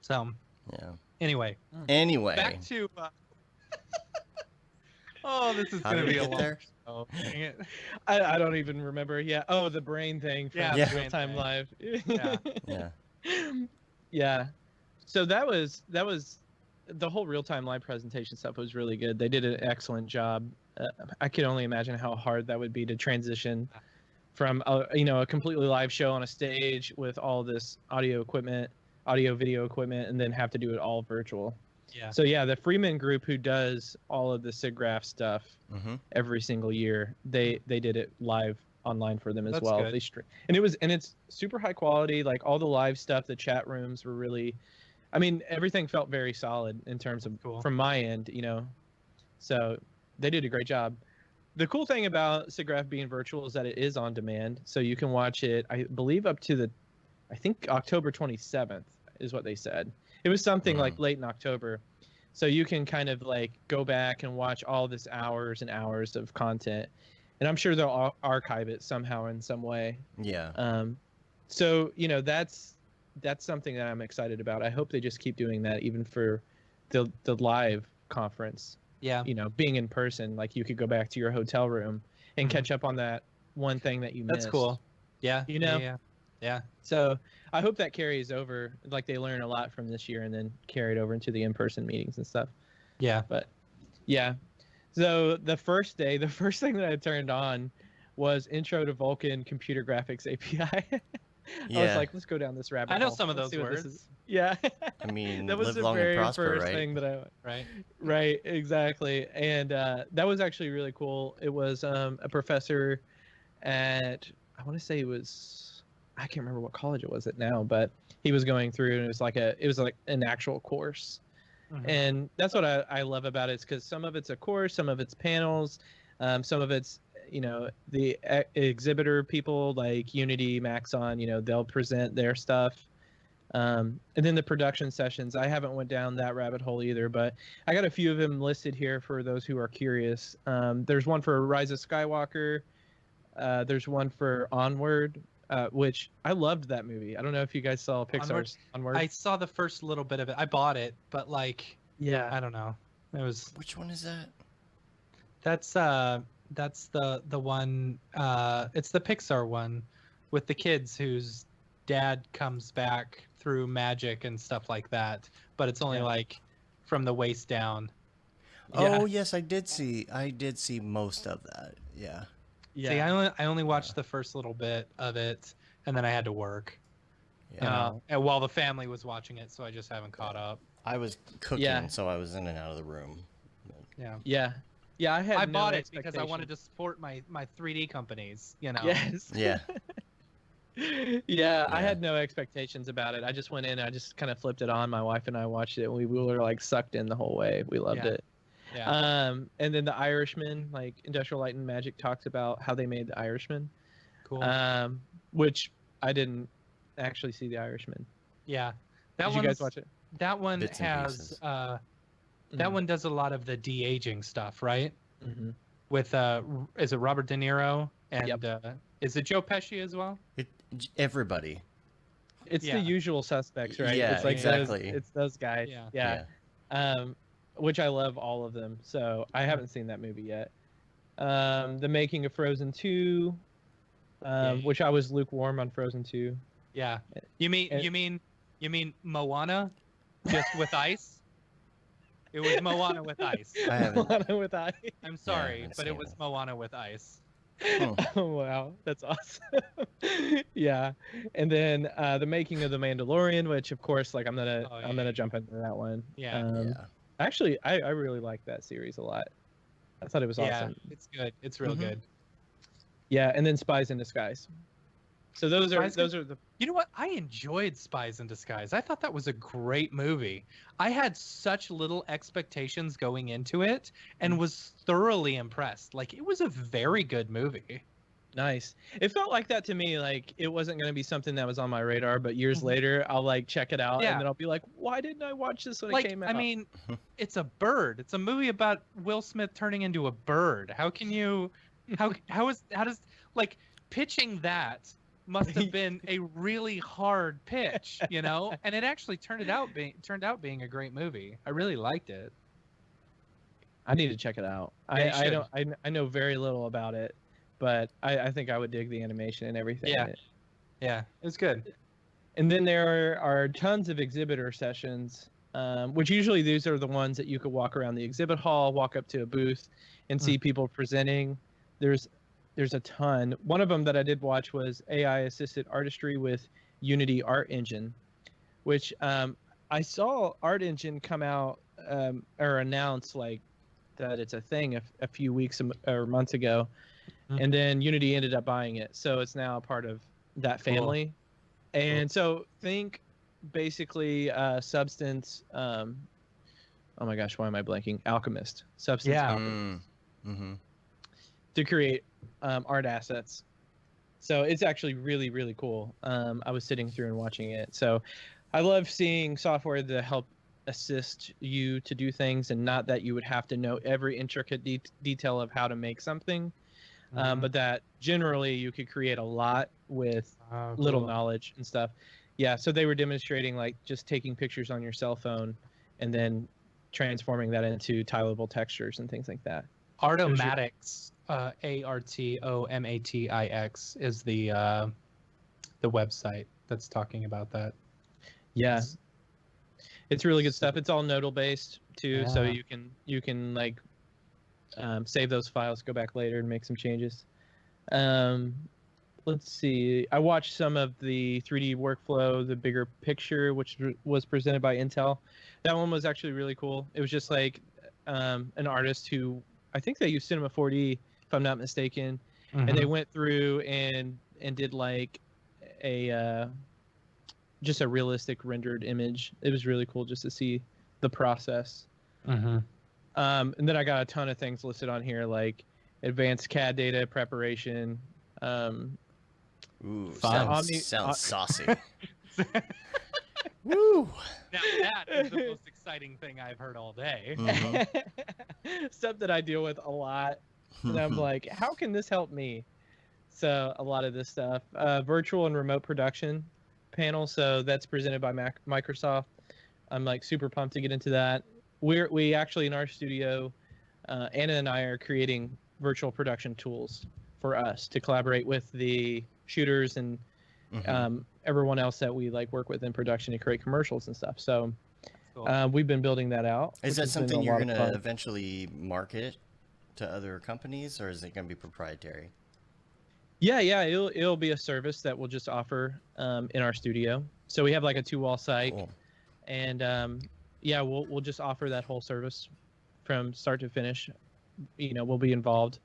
So Yeah. anyway, Anyway, back to. Oh, this is how gonna did we be a get long there? show. Dang it. I don't even remember. Yeah. Oh, the brain thing from Yeah, the Real brain Time thing. Live. Yeah. Yeah. Yeah. So that was the whole Real Time Live presentation stuff was really good. They did an excellent job. I could only imagine how hard that would be to transition from a completely live show on a stage with all this audio video equipment, and then have to do it all virtual. Yeah. So yeah, the Freeman Group, who does all of the Siggraph stuff Mm-hmm. every single year, they did it live online for them as That's well. good. They and it's super high quality. Like all the live stuff, the chat rooms were really, I mean, everything felt very solid in terms of Cool. from my end, So they did a great job. The cool thing about Siggraph being virtual is that it is on demand, so you can watch it. I believe up to I think October 27th is what they said. It was something like late in October. So you can kind of like go back and watch all this hours and hours of content. And I'm sure they'll archive it somehow in some way. Yeah. So, that's something that I'm excited about. I hope they just keep doing that even for the live conference. Yeah. Being in person, like you could go back to your hotel room and Mhm. catch up on that one thing that you missed. That's cool. Yeah. Yeah. So I hope that carries over. Like they learn a lot from this year and then carry it over into the in-person meetings and stuff. Yeah. But yeah. So the first thing that I turned on was Intro to Vulkan Computer Graphics API. I was Yeah. like, let's go down this rabbit I know hole. some of Let's those see what this words. is. Yeah. I mean, that was live the long and very prosper, first right? thing that Right. Right, exactly. And that was actually really cool. It was a professor at, I want to say it was, I can't remember what college it was at now, but he was going through and it was like an actual course. And that's what I love about it, is because some of it's a course, some of it's panels, some of it's, the exhibitor people like Unity, Maxon, they'll present their stuff. And then the production sessions, I haven't went down that rabbit hole either, but I got a few of them listed here for those who are curious. There's one for Rise of Skywalker. There's one for Onward, which I loved that movie. I don't know if you guys saw Pixar's Onward. I saw the first little bit of it. I bought it, but yeah, I don't know. It was. Which one is that? That's the one. It's the Pixar one with the kids whose dad comes back through magic and stuff like that, but it's only from the waist down. Oh yes, I did see most of that. Yeah. Yeah. See, I only watched the first little bit of it, and then I had to work. Yeah. And while the family was watching it, so I just haven't caught up. I was cooking, so I was in and out of the room. Yeah. Yeah. Yeah, I bought it because I wanted to support my 3D companies, Yes. Yeah. Yeah, I had no expectations about it. I just went in, I just kind of flipped it on. My wife and I watched it, and we were sucked in the whole way. We loved it. Yeah. And then The Irishman, Industrial Light and Magic talks about how they made The Irishman. Cool. Which I didn't actually see The Irishman. Yeah. Did you guys watch it? That one Bits and has pieces. that one does a lot of the de-aging stuff, right? Mm-hmm. With is it Robert De Niro and Yep. Is it Joe Pesci as well? Everybody. It's the usual suspects, right? Yeah, it's exactly. It's those guys. Yeah. Which I love all of them. So I haven't seen that movie yet. The Making of Frozen 2, which I was lukewarm on Frozen 2. Yeah. You mean Moana, just with ice? It was Moana with ice. I haven't. Moana with ice. I'm sorry, haven't but it seen was it. Moana with ice. Oh wow, that's awesome. Yeah, and then The Making of the Mandalorian, which of course, I'm gonna jump into that one. Yeah. Actually, I really like that series a lot. I thought it was awesome. It's good. It's real good. Yeah, and then Spies in Disguise. So those are the. You know what? I enjoyed Spies in Disguise. I thought that was a great movie. I had such little expectations going into it and was thoroughly impressed. It was a very good movie. Nice. It felt like that to me. It wasn't going to be something that was on my radar, but years later, I'll check it out, and then I'll be like, "Why didn't I watch this when it came out?" I mean, it's a bird. It's a movie about Will Smith turning into a bird. How can you? How does pitching that must have been a really hard pitch, and it actually turned out being a great movie. I really liked it. I need to check it out. I know very little about it, but I think I would dig the animation and everything. Yeah, it was good. And then there are tons of exhibitor sessions, which usually these are the ones that you could walk around the exhibit hall, walk up to a booth, and see people presenting. There's a ton. One of them that I did watch was AI assisted artistry with Unity Art Engine, which I saw Art Engine come out or announce that it's a thing a few weeks or months ago, and then Unity ended up buying it, so it's now a part of that family. Cool. And so think basically Substance. Oh my gosh, why am I blanking? Alchemist. Substance. Yeah. Alchemist. To create art assets. So it's actually really, really cool. I was sitting through and watching it. So I love seeing software to help assist you to do things, and not that you would have to know every intricate detail of how to make something, but that generally you could create a lot with little knowledge and stuff. Yeah, so they were demonstrating just taking pictures on your cell phone and then transforming that into tileable textures and things like that. Artomatics, Artomatics is the website that's talking about that. Yeah, it's really good stuff. It's all nodal based too, so you can save those files, go back later and make some changes. Let's see. I watched some of the 3D workflow, the bigger picture, which was presented by Intel. That one was actually really cool. It was just an artist who, I think they used Cinema 4D, if I'm not mistaken, and they went through and did just a realistic rendered image. It was really cool just to see the process. Mm-hmm. And then I got a ton of things listed on here, like advanced CAD data preparation. Ooh, Fun. sounds saucy. Woo! Now that is the most exciting thing I've heard all day. Stuff that I deal with a lot, and I'm like, how can this help me? So a lot of this stuff, virtual and remote production panel. So that's presented by Microsoft. I'm like super pumped to get into that. We actually in our studio, Anna and I are creating virtual production tools for us to collaborate with the shooters and everyone else that we like work with in production to create commercials and stuff. So Cool. we've been building that out. Is that something you're going to fun. eventually market to other companies, or is it going to be proprietary? Yeah, it'll be a service that we'll just offer in our studio. So we have like a 2-wall site, Cool. and we'll just offer that whole service from start to finish. You know, we'll be involved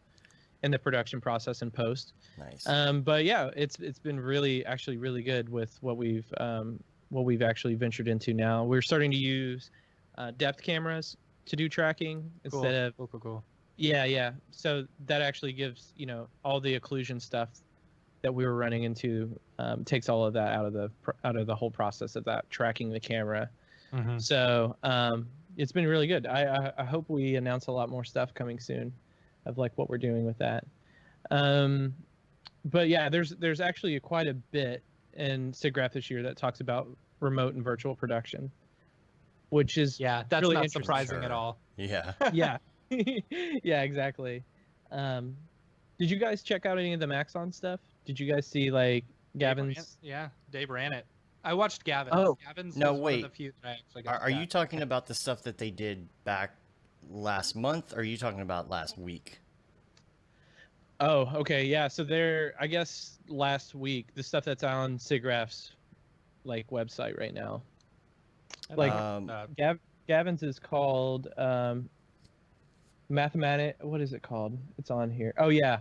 in the production process and post. Nice. But yeah, it's been really good with what we've actually ventured into now. We're starting to use depth cameras to do tracking instead of cool. Yeah. So that actually gives, you know, all the occlusion stuff that we were running into, takes all of that out of the whole process of that tracking the camera. Mm-hmm. So it's been really good. I hope we announce a lot more stuff coming soon of like what we're doing with that. But yeah, there's actually quite a bit in Siggraph this year that talks about remote and virtual production, which is that's really not interesting. surprising at all. Yeah. Yeah. Yeah, exactly. Did you guys check out any of the Maxon stuff? Did you guys see like Gavin's? Dave ran it. I watched Gavin's. Oh. Gavin's No, was wait. one of the few that I actually got. Are you talking about the stuff that they did back last month, or are you talking about last week? Oh, okay, yeah. So I guess last week, the stuff that's on Siggraph's like website right now. Like Gavin's is called What is it called? It's on here. Oh yeah,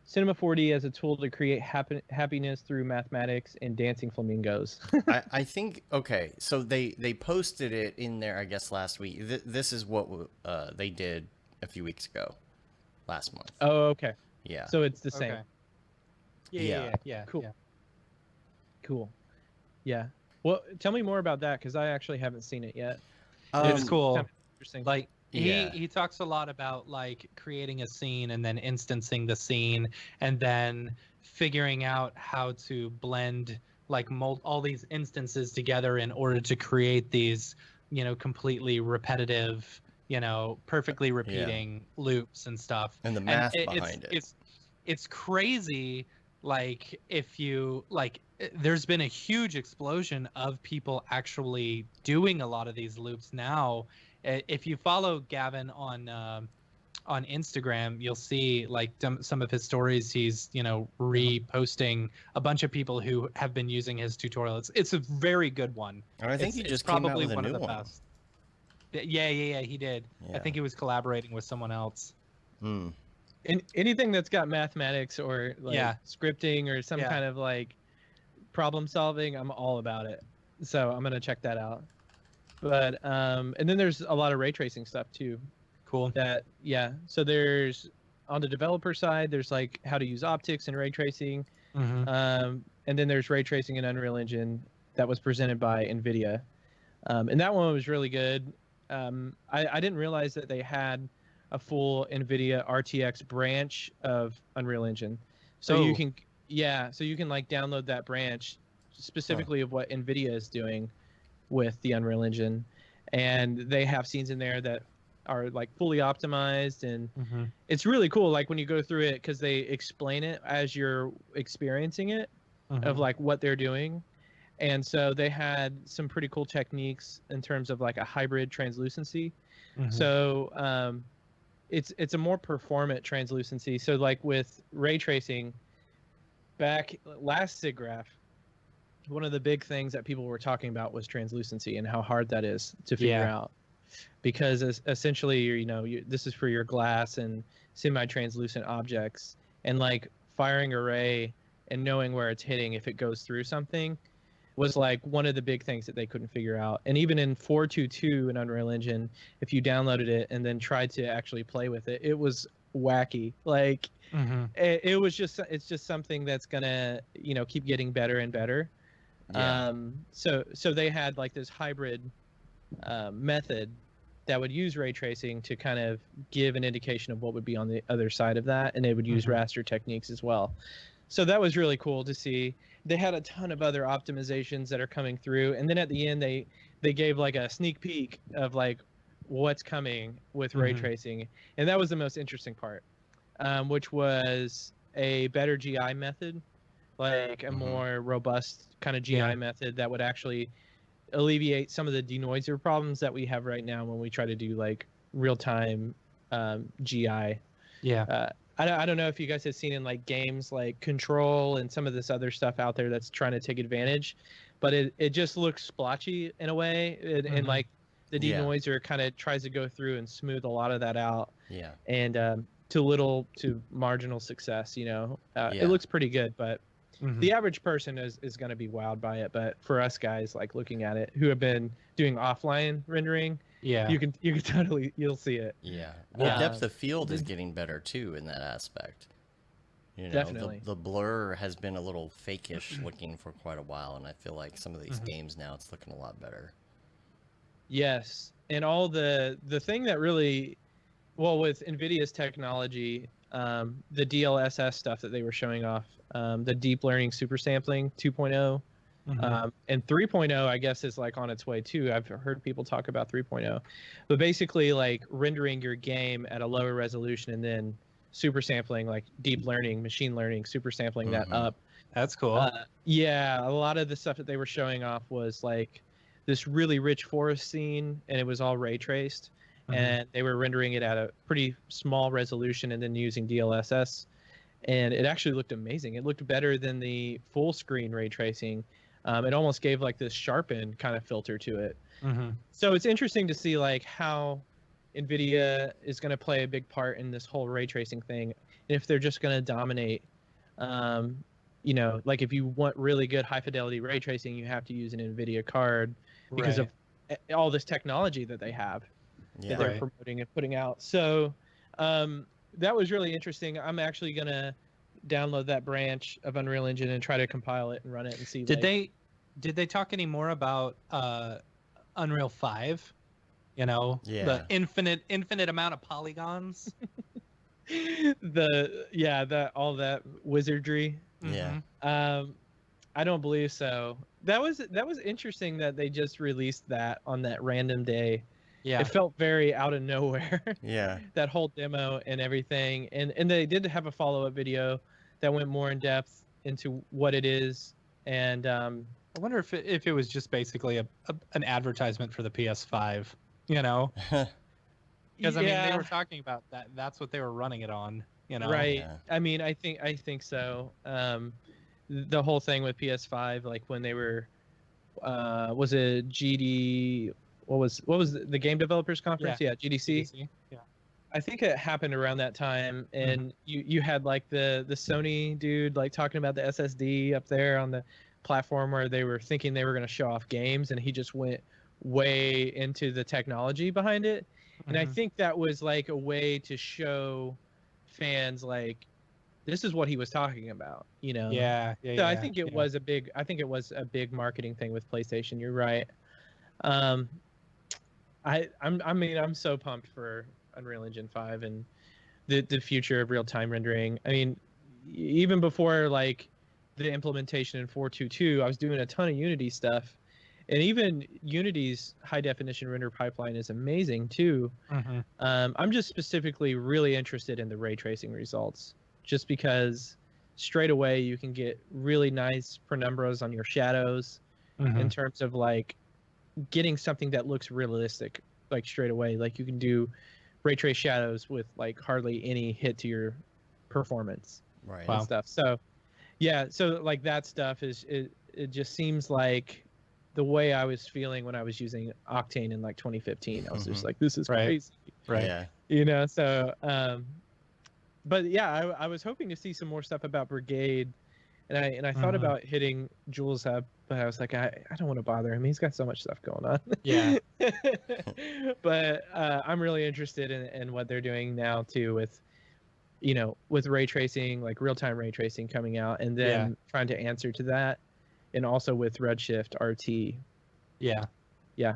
Cinema 4D as a tool to create happiness through mathematics and dancing flamingos. I think, okay, so they posted it in there, I guess, last week. This is what they did a few weeks ago, last month. Oh, okay. Yeah. So it's the same. Okay. Yeah. Cool. Yeah. Cool. Yeah. Well, tell me more about that because I actually haven't seen it yet. It's cool. Kind of interesting. Like Yeah. he talks a lot about like creating a scene and then instancing the scene and then figuring out how to blend like all these instances together in order to create these, you know, completely repetitive, you know, perfectly repeating loops and stuff. And the math behind it. It's crazy. Like if you like, there's been a huge explosion of people actually doing a lot of these loops now. If you follow Gavin on Instagram, you'll see like some of his stories. He's, you know, reposting a bunch of people who have been using his tutorial. It's a very good one. And I think he just came out probably with a one new of the one. best. Yeah, he did. Yeah. I think he was collaborating with someone else. Mm. Anything that's got mathematics or like scripting or some Yeah. kind of like problem solving, I'm all about it. So I'm gonna check that out. But and then there's a lot of ray tracing stuff too. Cool. So there's on the developer side, there's like how to use optics and ray tracing. Mm-hmm. And then there's ray tracing in Unreal Engine that was presented by NVIDIA. And that one was really good. I didn't realize that they had a full NVIDIA RTX branch of Unreal Engine. So you can like download that branch specifically of what NVIDIA is doing with the Unreal Engine. And they have scenes in there that are like fully optimized, and it's really cool like when you go through it because they explain it as you're experiencing it of like what they're doing. And so they had some pretty cool techniques in terms of like a hybrid translucency. So it's a more performant translucency. So like with ray tracing, back last Siggraph, one of the big things that people were talking about was translucency and how hard that is to figure out. Because essentially, this is for your glass and semi-translucent objects, and like firing a ray and knowing where it's hitting if it goes through something, was like one of the big things that they couldn't figure out. And even in 4.2.2 in Unreal Engine, if you downloaded it and then tried to actually play with it, it was wacky. Like it's just something that's gonna, you know, keep getting better and better. Yeah. So they had like this hybrid method that would use ray tracing to kind of give an indication of what would be on the other side of that, and they would use raster techniques as well. So that was really cool to see. They had a ton of other optimizations that are coming through, and then at the end they gave like a sneak peek of like what's coming with ray tracing, and that was the most interesting part, which was a better GI method, like a more robust kind of GI method that would actually alleviate some of the denoiser problems that we have right now when we try to do like real-time GI. I don't know if you guys have seen in like games like Control and some of this other stuff out there that's trying to take advantage, but it just looks splotchy in a way, and like the denoiser kind of tries to go through and smooth a lot of that out. And to marginal success, you know. It looks pretty good, but the average person is going to be wowed by it. But for us guys, like looking at it, who have been doing offline rendering, you can totally, you'll see it. Well, depth of field is getting better too in that aspect. You know, definitely. The blur has been a little fake-ish looking for quite a while, and I feel like some of these games now it's looking a lot better. Yes, and all the thing that really, well, with NVIDIA's technology, the DLSS stuff that they were showing off, the deep learning super sampling 2.0, and 3.0, I guess, is like on its way too. I've heard people talk about 3.0, but basically like rendering your game at a lower resolution and then super sampling, like deep learning, machine learning, super sampling that up. That's cool. Yeah, a lot of the stuff that they were showing off was like this really rich forest scene, and it was all ray traced. And they were rendering it at a pretty small resolution and then using DLSS, and it actually looked amazing. It looked better than the full screen ray tracing. It almost gave like this sharpened kind of filter to it. So it's interesting to see like how NVIDIA is going to play a big part in this whole ray tracing thing, and if they're just going to dominate. You know, like if you want really good high fidelity ray tracing, you have to use an NVIDIA card because of all this technology that they have. That they're promoting and putting out. So that was really interesting. I'm actually gonna download that branch of Unreal Engine and try to compile it and run it and see. Did they talk any more about Unreal 5? You know, the infinite amount of polygons. All that wizardry. I don't believe so. That was interesting that they just released that on that random day. It felt very out of nowhere. That whole demo and everything, and they did have a follow-up video that went more in depth into what it is. And I wonder if it was just basically an advertisement for the PS5. You know, because I mean they were talking about that. That's what they were running it on. You know, right? I mean, I think so. The whole thing with PS5, like when they were, was it GD? What was the Game Developers Conference? GDC. I think it happened around that time, and you had like the Sony dude like talking about the SSD up there on the platform where they were thinking they were going to show off games, and he just went way into the technology behind it. And I think that was like a way to show fans like this is what he was talking about, you know. So I think it was a big marketing thing with PlayStation. You're right. I'm so pumped for Unreal Engine 5 and the future of real-time rendering. I mean, even before like the implementation in 4.2.2, I was doing a ton of Unity stuff, and even Unity's high definition render pipeline is amazing too. I'm just specifically really interested in the ray tracing results, just because straight away you can get really nice penumbras on your shadows in terms of like getting something that looks realistic, like straight away. Like you can do ray trace shadows with like hardly any hit to your performance, and stuff. So so like that stuff is it just seems like the way I was feeling when I was using Octane in like 2015. I was just like, this is crazy, you know. So but yeah, I was hoping to see some more stuff about Brigade, And I thought about hitting Jules up, but I was like, I don't want to bother him. He's got so much stuff going on. Yeah. But I'm really interested in what they're doing now too, with with ray tracing, like real-time ray tracing coming out, and then trying to answer to that, and also with Redshift RT. Yeah. Yeah.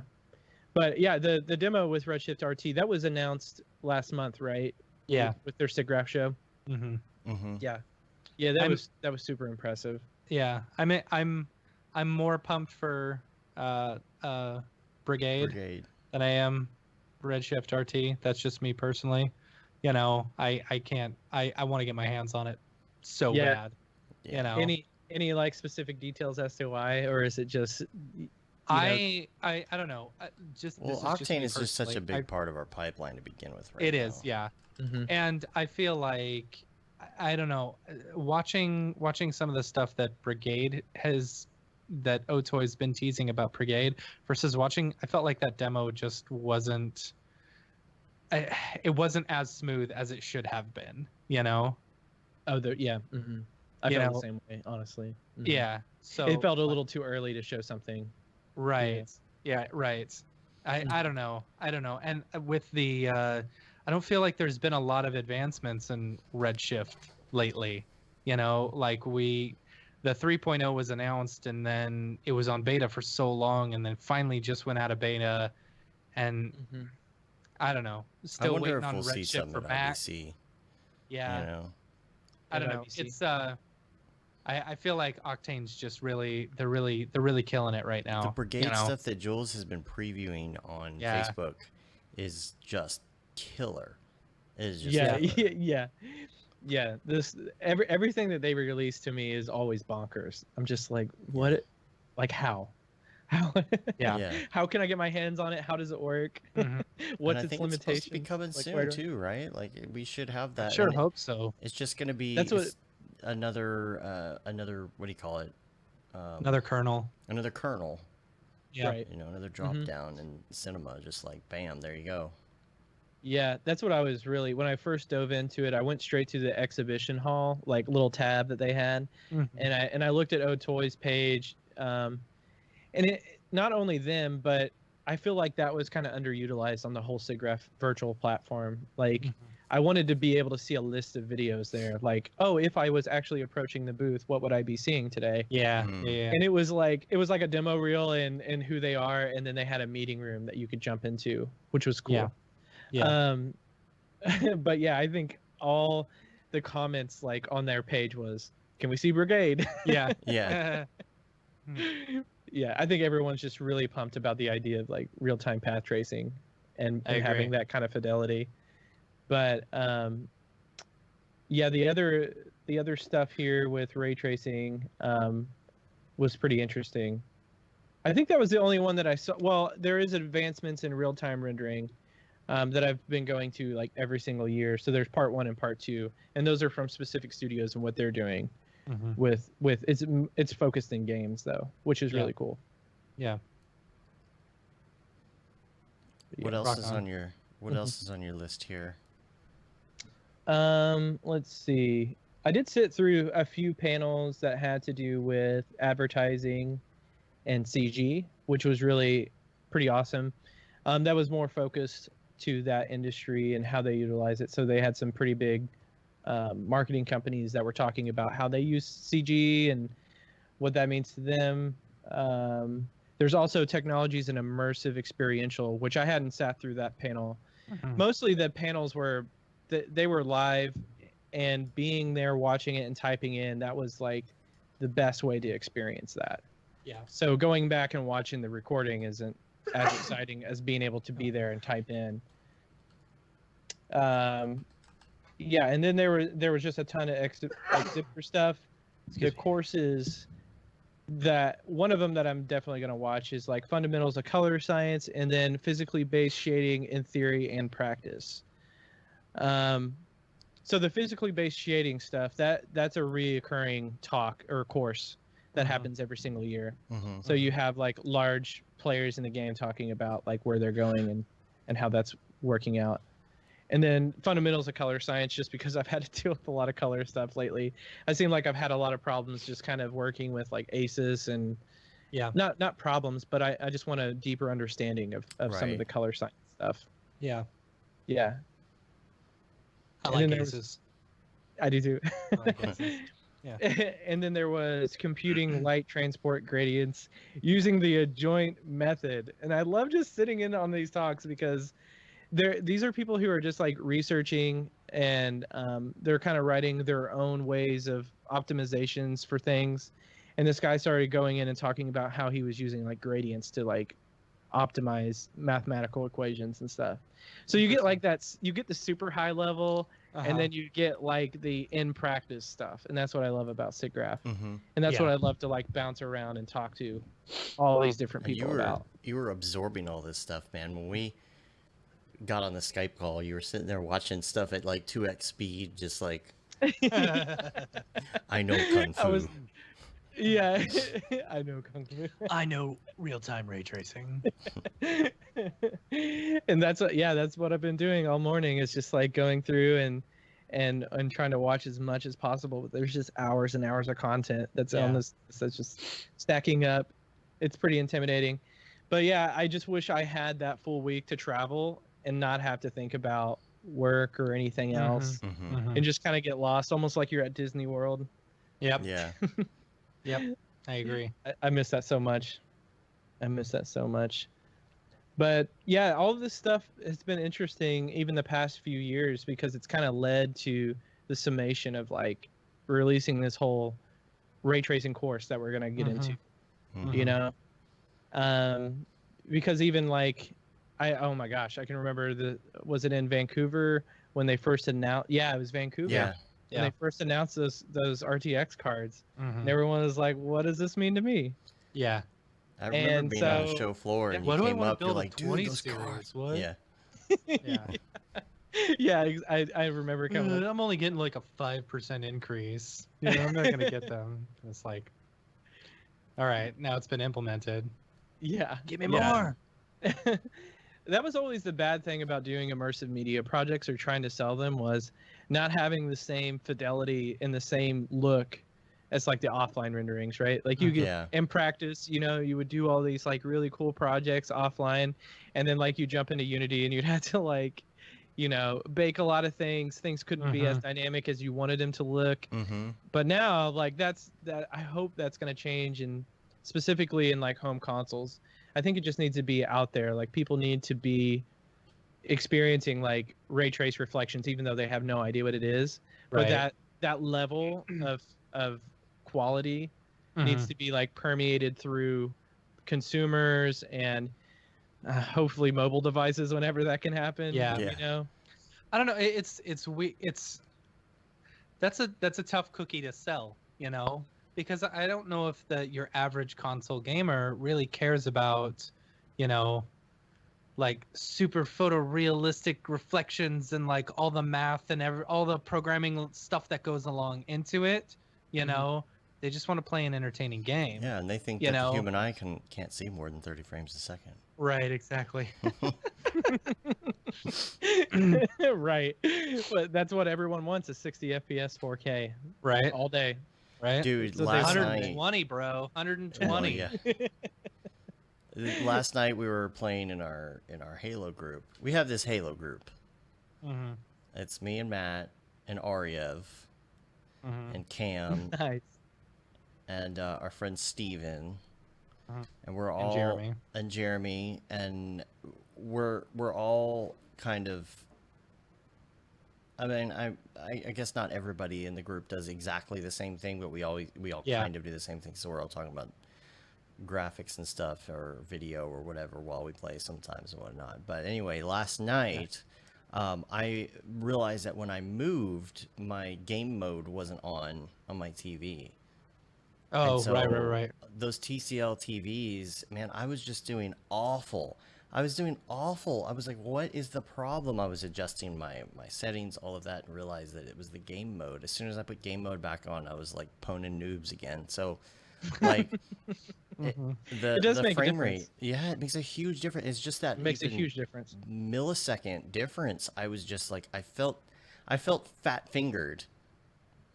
But yeah, the demo with Redshift RT that was announced last month, right? Yeah. With their Siggraph show. Mm-hmm. Mm-hmm. Yeah. Yeah, that was super impressive. Yeah. I mean, I'm more pumped for Brigade than I am Redshift RT. That's just me personally. I can't. I want to get my hands on it so bad. Yeah. Any like specific details as to why, or is it just? I don't know. Octane is just such a big part of our pipeline to begin with, right? It is, yeah. Mm-hmm. And I feel like I don't know. Watching some of the stuff that Brigade has, that Otoy's been teasing about Brigade, versus watching, I felt like that demo just wasn't. It wasn't as smooth as it should have been. Oh, yeah. Mm-hmm. I felt the same way, honestly. Mm-hmm. Yeah. So it felt a little too early to show something. Right. Yeah. Right. I don't know. And with the, I don't feel like there's been a lot of advancements in Redshift lately. Like the 3.0 was announced, and then it was on beta for so long, and then finally just went out of beta, and I don't know. Still waiting on Redshift for Mac. Yeah. I don't know. It's I feel like Octane's just they're really killing it right now. The Brigade stuff that Jules has been previewing on Facebook is just killer. It is just yeah. This everything that they release to me is always bonkers. I'm just like, what? Like how? How can I get my hands on it? How does it work? Mm-hmm. What's its limitations? It's supposed to be coming soon too, right? Like we should have that. I sure hope so. It's just going to be another what do you call it? Another kernel. Another kernel. Yeah. Right. Another drop down in cinema, just like bam, there you go. Yeah, that's what I was really, when I first dove into it, I went straight to the exhibition hall, like little tab that they had, and I looked at Otoy's page, and it not only them, but I feel like that was kind of underutilized on the whole Siggraph virtual platform. Like, I wanted to be able to see a list of videos there, like, oh, if I was actually approaching the booth, what would I be seeing today? Yeah. And it was like a demo reel and who they are, and then they had a meeting room that you could jump into, which was cool. Yeah. But yeah, I think all the comments like on their page was, "Can we see Brigade?" Yeah. Yeah. Yeah, I think everyone's just really pumped about the idea of like real-time path tracing and having that kind of fidelity. But yeah, the other stuff here with ray tracing was pretty interesting. I think that was the only one that I saw. Well, there is advancements in real-time rendering that I've been going to like every single year. So there's part 1 and part 2, and those are from specific studios and what they're doing. With it's focused in games though, which is really cool. Yeah. What else is on your list here? Let's see. I did sit through a few panels that had to do with advertising and CG, which was really pretty awesome. That was more focused to that industry and how they utilize it. So they had some pretty big marketing companies that were talking about how they use CG and what that means to them. There's also technologies and immersive experiential, which I hadn't sat through that panel. Mostly the panels were they were live, and being there watching it and typing in, that was like the best way to experience that. Yeah. So going back and watching the recording isn't as exciting as being able to be there and type in. Yeah, and then there was just a ton of exhibitor stuff. The courses that one of them that I'm definitely going to watch is like fundamentals of color science, and then physically based shading in theory and practice. So the physically based shading stuff, that's a reoccurring talk or course that happens every single year. So you have like large players in the game talking about like where they're going and how that's working out. And then fundamentals of color science, just because I've had to deal with a lot of color stuff lately. I seem like I've had a lot of problems just kind of working with like ACES and Yeah. not problems, but I just want a deeper understanding of some of Right. the color science stuff. Yeah. Yeah. I And like then aces. I do too. I like aces. Yeah. And then there was computing light transport gradients using the adjoint method. And I love just sitting in on these talks because these are people who are just like researching and they're kind of writing their own ways of optimizations for things. And this guy started going in and talking about how he was using like gradients to like optimize mathematical equations and stuff. So you get like you get the super high level, and then you get like the in practice stuff, and that's what I love about Siggraph. And that's what I love to like bounce around and talk to all these different people about. You were absorbing all this stuff, man. When we got on the Skype call, you were sitting there watching stuff at like 2x speed, just like I know kung fu. Yeah, I know kung fu. I know real-time ray tracing. And that's what I've been doing all morning. Is just like going through and trying to watch as much as possible. But there's just hours and hours of content that's on this. That's just stacking up. It's pretty intimidating. But yeah, I just wish I had that full week to travel and not have to think about work or anything else, and just kind of get lost, almost like you're at Disney World. Yep. Yeah. Yep. I agree. I miss that so much. But yeah, all of this stuff has been interesting even the past few years because it's kind of led to the summation of like releasing this whole ray tracing course that we're going to get into, you know? Because even like, oh my gosh, I can remember was it in Vancouver when they first announced? Yeah, it was Vancouver. Yeah. When they first announced those RTX cards, and everyone was like, "What does this mean to me?" Yeah, I remember being on the show floor and what you do I came want up, to you're build like, a 20 dude, those series? cards. What? Yeah. Yeah. Yeah, I remember coming. I'm only getting like a 5% increase. You know, I'm not gonna get them. It's like, all right, now it's been implemented. Yeah, Give me more. That was always the bad thing about doing immersive media projects or trying to sell them was not having the same fidelity and the same look as like the offline renderings, right? Like you get in practice, you know, you would do all these like really cool projects offline, and then like you jump into Unity and you'd have to like, you know, bake a lot of things. Things couldn't be as dynamic as you wanted them to look. But now, like I hope that's going to change, and specifically in like home consoles. I think it just needs to be out there. Like people need to be experiencing like ray trace reflections, even though they have no idea what it is. Right. But that level of quality needs to be like permeated through consumers and hopefully mobile devices whenever that can happen. Yeah. You know. I don't know. It's that's a tough cookie to sell. You know. Because I don't know if your average console gamer really cares about, you know, like super photorealistic reflections and like all the math and all the programming stuff that goes along into it. You know, they just want to play an entertaining game. Yeah, and they think that the human eye can't see more than 30 frames a second. Right, exactly. Right. But that's what everyone wants, is 60 FPS 4K. Right. All day. Right, dude. So last 120, bro. 120. Oh, yeah. Last night we were playing in our Halo group. We have this Halo group. It's me and Matt and Aryev and Cam. Nice. And our friend Steven. And we're all Jeremy and we're all kind of. I mean, I guess not everybody in the group does exactly the same thing, but we all kind of do the same thing. So we're all talking about graphics and stuff, or video or whatever, while we play sometimes and whatnot. But anyway, last night, I realized that when I moved, my game mode wasn't on my TV. Oh, so right. Those TCL TVs, man, I was just doing awful. I was like, what is the problem? I was adjusting my settings, all of that, and realized that it was the game mode. As soon as I put game mode back on, I was like poning noobs again. So Like Mhm. the It does the make a frame rate, difference. yeah, it makes a huge difference. It's just that It makes a even huge difference. millisecond difference. I was just like, I felt fat fingered,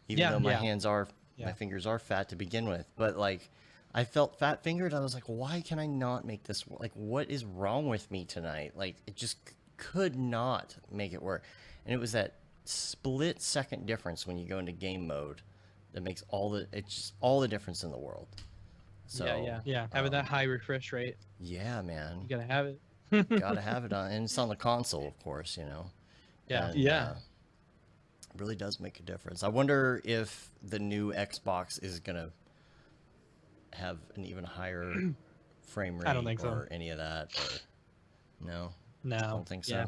even Yeah, though my yeah, hands are, my yeah. fingers are fat to begin with. But like, I felt fat fingered. I was like, why can I not make this? Like, what is wrong with me tonight? Like, it just could not make it work. And it was that split second difference when you go into game mode that makes it's just all the difference in the world. So, Yeah. Having that high refresh rate, yeah, man, you gotta have it. gotta have it on, and it's on the console, of course, Yeah. And, Yeah. it really does make a difference. I wonder if the new Xbox is gonna have an even higher frame rate I don't think so. or any of that. Or, no, I No. don't think so. Yeah.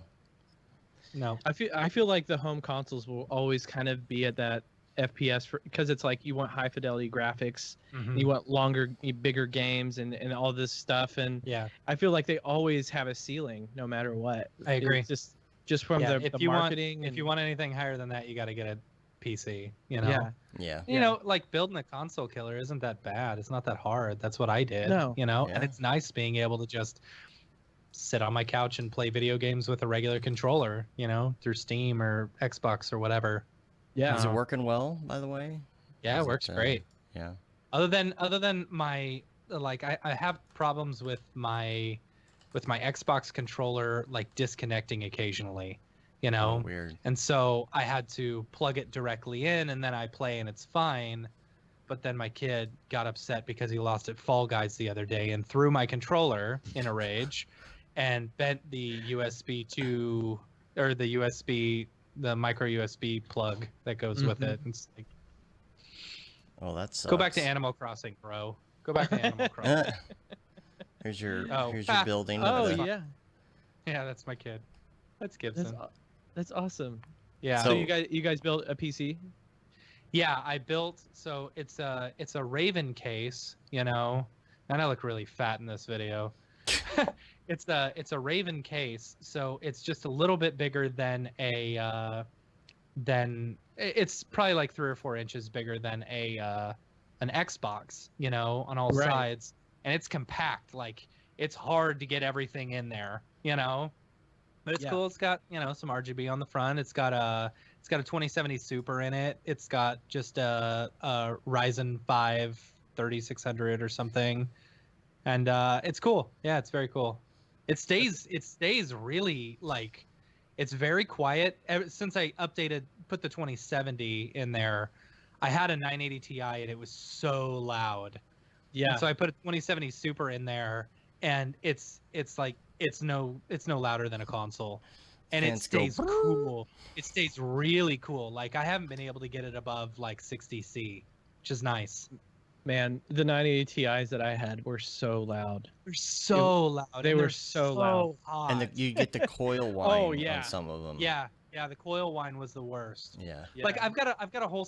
No. I feel like the home consoles will always kind of be at that FPS because it's like you want high fidelity graphics, Mhm. you want longer, bigger games, and all this stuff. And Yeah. I feel like they always have a ceiling, no matter what. I agree. It's just from Yeah, the marketing. if you want anything higher than that, you got to get a PC. You know. Yeah. Yeah, You know, like building a console killer isn't that bad. It's not that hard. That's what I did. No. You know, Yeah. and it's nice being able to just sit on my couch and play video games with a regular controller. You know, through Steam or Xbox or whatever. Yeah. is it working well, by the way? Yeah, Is it works it, great. Yeah. Other than my like, I have problems with my Xbox controller like disconnecting occasionally. You know, Oh, weird. and so I had to plug it directly in, and then I play, and it's fine. But then my kid got upset because he lost at Fall Guys the other day and threw my controller in a rage, and bent the USB to or the micro USB plug that goes with it. It's like, Oh, that's go back to Animal Crossing, bro. Go back to Animal Crossing. Here's your Oh. building. Oh of the- yeah. Yeah, that's my kid. That's Gibson. That's awesome. Yeah. So So- you guys built a PC? Yeah, I built, so it's a Raven case, you know, and I look really fat in this video. It's a Raven case, so it's just a little bit bigger than it's probably like 3 or 4 inches bigger than an Xbox, you know, on all Right. sides, and it's compact. Like, it's hard to get everything in there, you know. But it's Yeah. cool. It's got, you know, some RGB on the front. It's got a 2070 Super in it. It's got just a Ryzen 5 3600 or something, and it's cool. Yeah, it's very cool. It stays really, like, it's very quiet. Since I put the 2070 in there, I had a 980 Ti and it was so loud. Yeah. And so I put a 2070 Super in there, and it's like it's no louder than a console, and it Fans go stays cool. It stays really cool. Like, I haven't been able to get it above like 60C, which is nice. Man, the 980 Ti's that I had were so loud. They're so loud. They and were they're so loud. hot. And you get the coil wine yeah. on some of them. yeah, the coil whine was the worst. Yeah. Yeah. Like, I've got a whole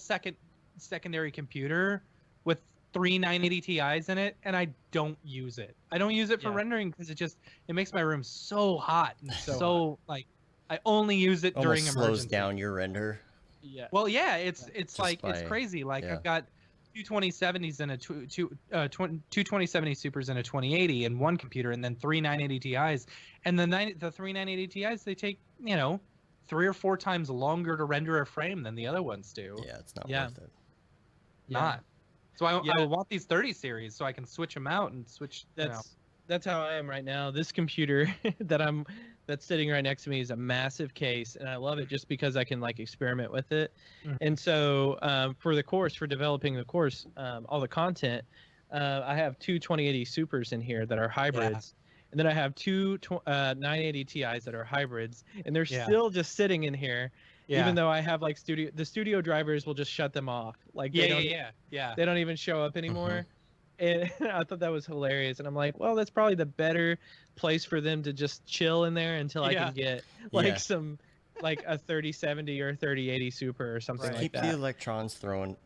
secondary computer with 3 980 Ti's in it, and I don't use it. I don't use it for Yeah. rendering because it makes my room so hot and So so like, I only use it during Almost emergency. slows down your render. Yeah. Well, yeah, it's like by- it's crazy. Like, yeah. I've got two 2070s and two 2070 Supers and a 2080 in one computer, and then 3 980 Ti's, and the 3 980 Ti's, they take, you know, 3 or 4 times longer to render a frame than the other ones do. Yeah, it's not Yeah. worth it. Not. So I Yeah. want these 30 series so I can switch them out and switch. That's how I am right now. This computer that's sitting right next to me is a massive case, and I love it just because I can like experiment with it. Mhm. And so for developing the course, all the content, I have two 2080 Supers in here that are hybrids. And then I have two 980 Ti's that are hybrids, and they're Yeah. still just sitting in here, Yeah. even though I have like the studio drivers will just shut them off. Like they yeah. don't even show up anymore. And I thought that was hilarious. And I'm like, well, that's probably the better place for them to just chill in there until I Yeah. can get like Yeah. some like a 3070 or 3080 Super or something Right. like Keep the that. electrons flowing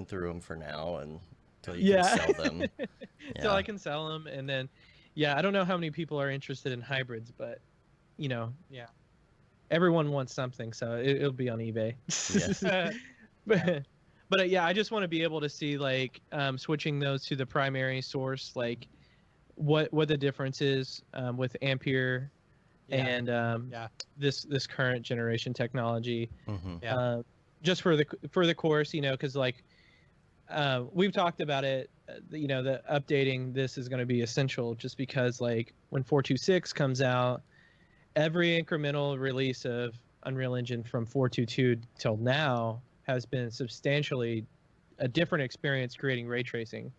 through them for now until you Yeah. can sell them. Until I can sell them. And then, yeah, I don't know how many people are interested in hybrids, but you know, Yeah. everyone wants something, so it'll be on eBay. Yeah. But yeah, I just want to be able to see like switching those to the primary source, like what the difference is with Ampere and this current generation technology. Mm-hmm. Just for the course, you know, because like we've talked about it, you know, the updating this is going to be essential, just because like when 4.26 comes out, every incremental release of Unreal Engine from 4.22 till now has been substantially a different experience creating ray tracing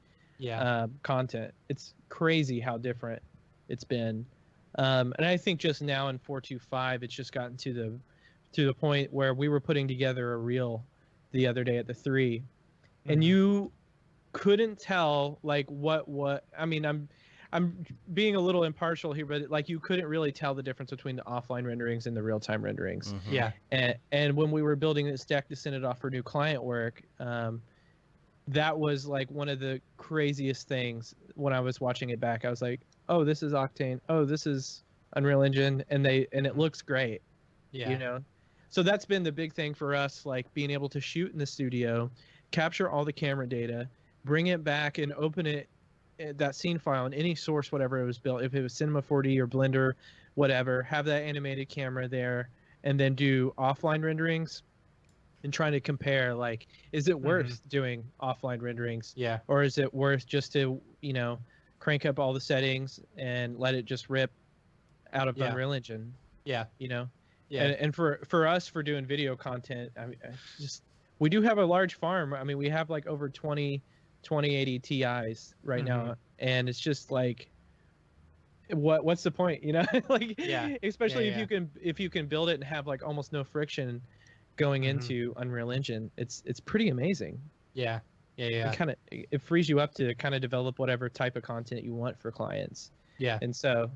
content. It's crazy how different it's been. And I think just now in 4.25, it's just gotten to the point where we were putting together a reel the other day at the 3, and you couldn't tell like what I mean, I'm being a little impartial here, but like you couldn't really tell the difference between the offline renderings and the real-time renderings. And when we were building this deck to send it off for new client work, that was like one of the craziest things. When I was watching it back, I was like, oh, this is Octane, oh, this is Unreal Engine, and it looks great. You know, so that's been the big thing for us, like being able to shoot in the studio, capture all the camera data, bring it back and open it, that scene file in any source, whatever it was built, if it was Cinema 4D or Blender, whatever, have that animated camera there, and then do offline renderings and trying to compare, like, is it worth doing offline renderings? Or is it worth just to, you know, crank up all the settings and let it just rip out of Unreal Engine? You know? And for us, for doing video content, I mean, we do have a large farm. I mean, we have like over 2080 Ti's right now, and it's just like, what's the point, you know? Like, especially if you can build it and have like almost no friction going into Unreal Engine, it's pretty amazing. It frees you up to kind of develop whatever type of content you want for clients. And so,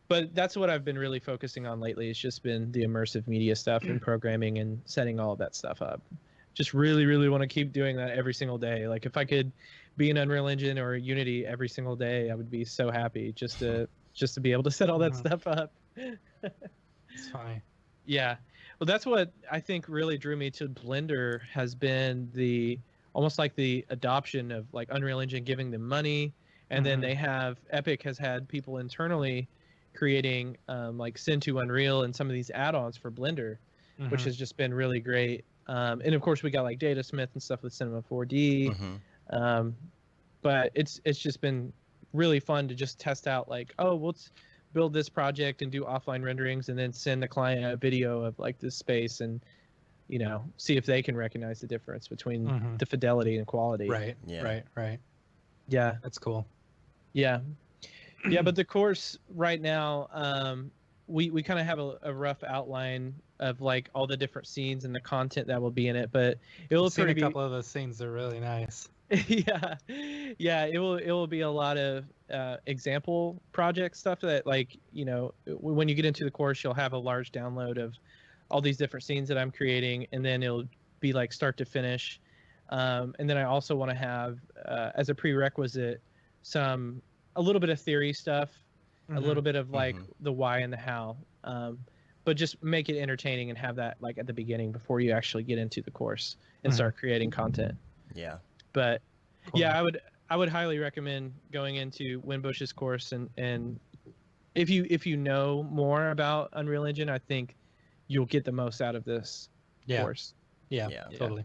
but that's what I've been really focusing on lately. It's just been the immersive media stuff and programming and setting all of that stuff up. Just really, really want to keep doing that every single day. Like if I could be in Unreal Engine or Unity every single day, I would be so happy just to be able to set all that stuff up. It's fine. Yeah. Well, that's what I think really drew me to Blender, has been almost like the adoption of like Unreal Engine giving them money. And then Epic has had people internally creating like Send to Unreal and some of these add-ons for Blender, which has just been really great. And of course we got like Datasmith and stuff with Cinema 4D. But it's just been really fun to just test out, like, oh, let's build this project and do offline renderings and then send the client a video of like this space and, you know, see if they can recognize the difference between the fidelity and quality. Right. Yeah. That's cool. Yeah. But the course right now, we kind of have a rough outline of like all the different scenes and the content that will be in it, but it will a couple of those scenes are really nice. It will be a lot of example project stuff that, like, you know, when you get into the course, you'll have a large download of all these different scenes that I'm creating, and then it'll be like start to finish. And then I also want to have as a prerequisite a little bit of theory stuff, a little bit of like the why and the how, but just make it entertaining and have that like at the beginning before you actually get into the course and start creating content. But cool. I would highly recommend going into Winbush's course, and if you know more about Unreal Engine, I think you'll get the most out of this course. Totally.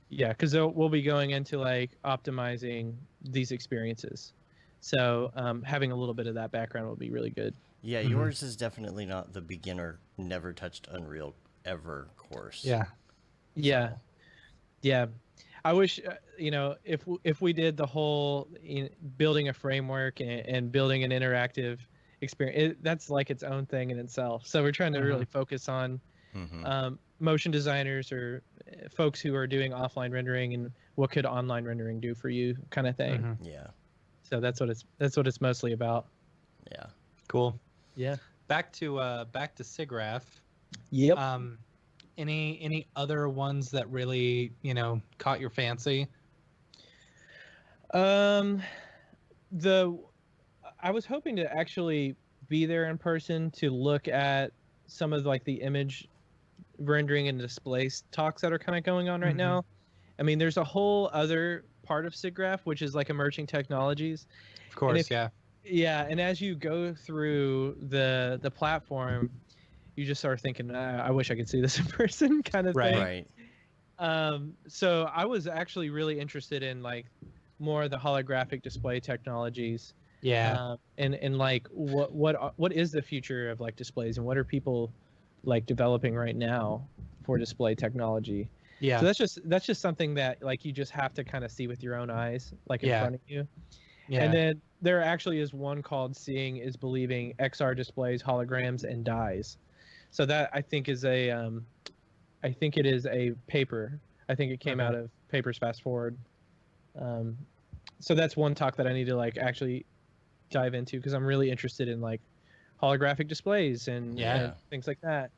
Because we'll be going into like optimizing these experiences. So having a little bit of that background will be really good. Yeah, yours is definitely not the beginner, never touched Unreal ever course. Yeah. I wish, you know, if we did the whole building a framework and building an interactive experience, that's like its own thing in itself. So we're trying to really focus on motion designers or folks who are doing offline rendering and what could online rendering do for you, kind of thing. So that's what it's mostly about. Cool. Back to Siggraph. Any other ones that really, you know, caught your fancy? I was hoping to actually be there in person to look at some of like the image rendering and display talks that are kind of going on right now. I mean, there's a whole other part of Siggraph, which is like emerging technologies. Of course, yeah. Yeah, and as you go through the platform, you just start thinking, I wish I could see this in person, kind of thing. Right. So I was actually really interested in like more of the holographic display technologies. Yeah. And like what is the future of like displays, and what are people like developing right now for display technology? Yeah. So that's just something that like you just have to kind of see with your own eyes, like in front of you. Yeah. And then there actually is one called Seeing is Believing: XR Displays, Holograms, and Dies. So that I think is I think it is a paper. I think it came out of Papers Fast Forward. So that's one talk that I need to like actually dive into, because I'm really interested in like holographic displays and things like that.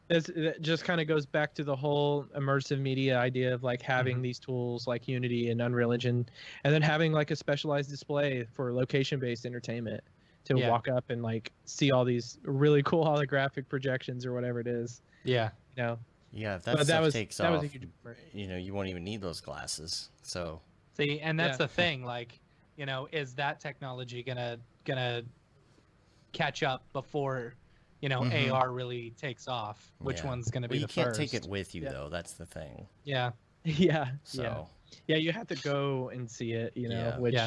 That just kind of goes back to the whole immersive media idea of like having these tools like Unity and Unreal Engine, and then having like a specialized display for location-based entertainment to walk up and like see all these really cool holographic projections or whatever it is. Yeah. You know. Yeah, if that stuff takes off, you know, you won't even need those glasses. So. See, and that's the thing. Like, you know, is that technology gonna catch up before, you know, AR really takes off? Which one's gonna be the first? You can't take it with you though. That's the thing. Yeah. Yeah. So. Yeah, you have to go and see it. You know, which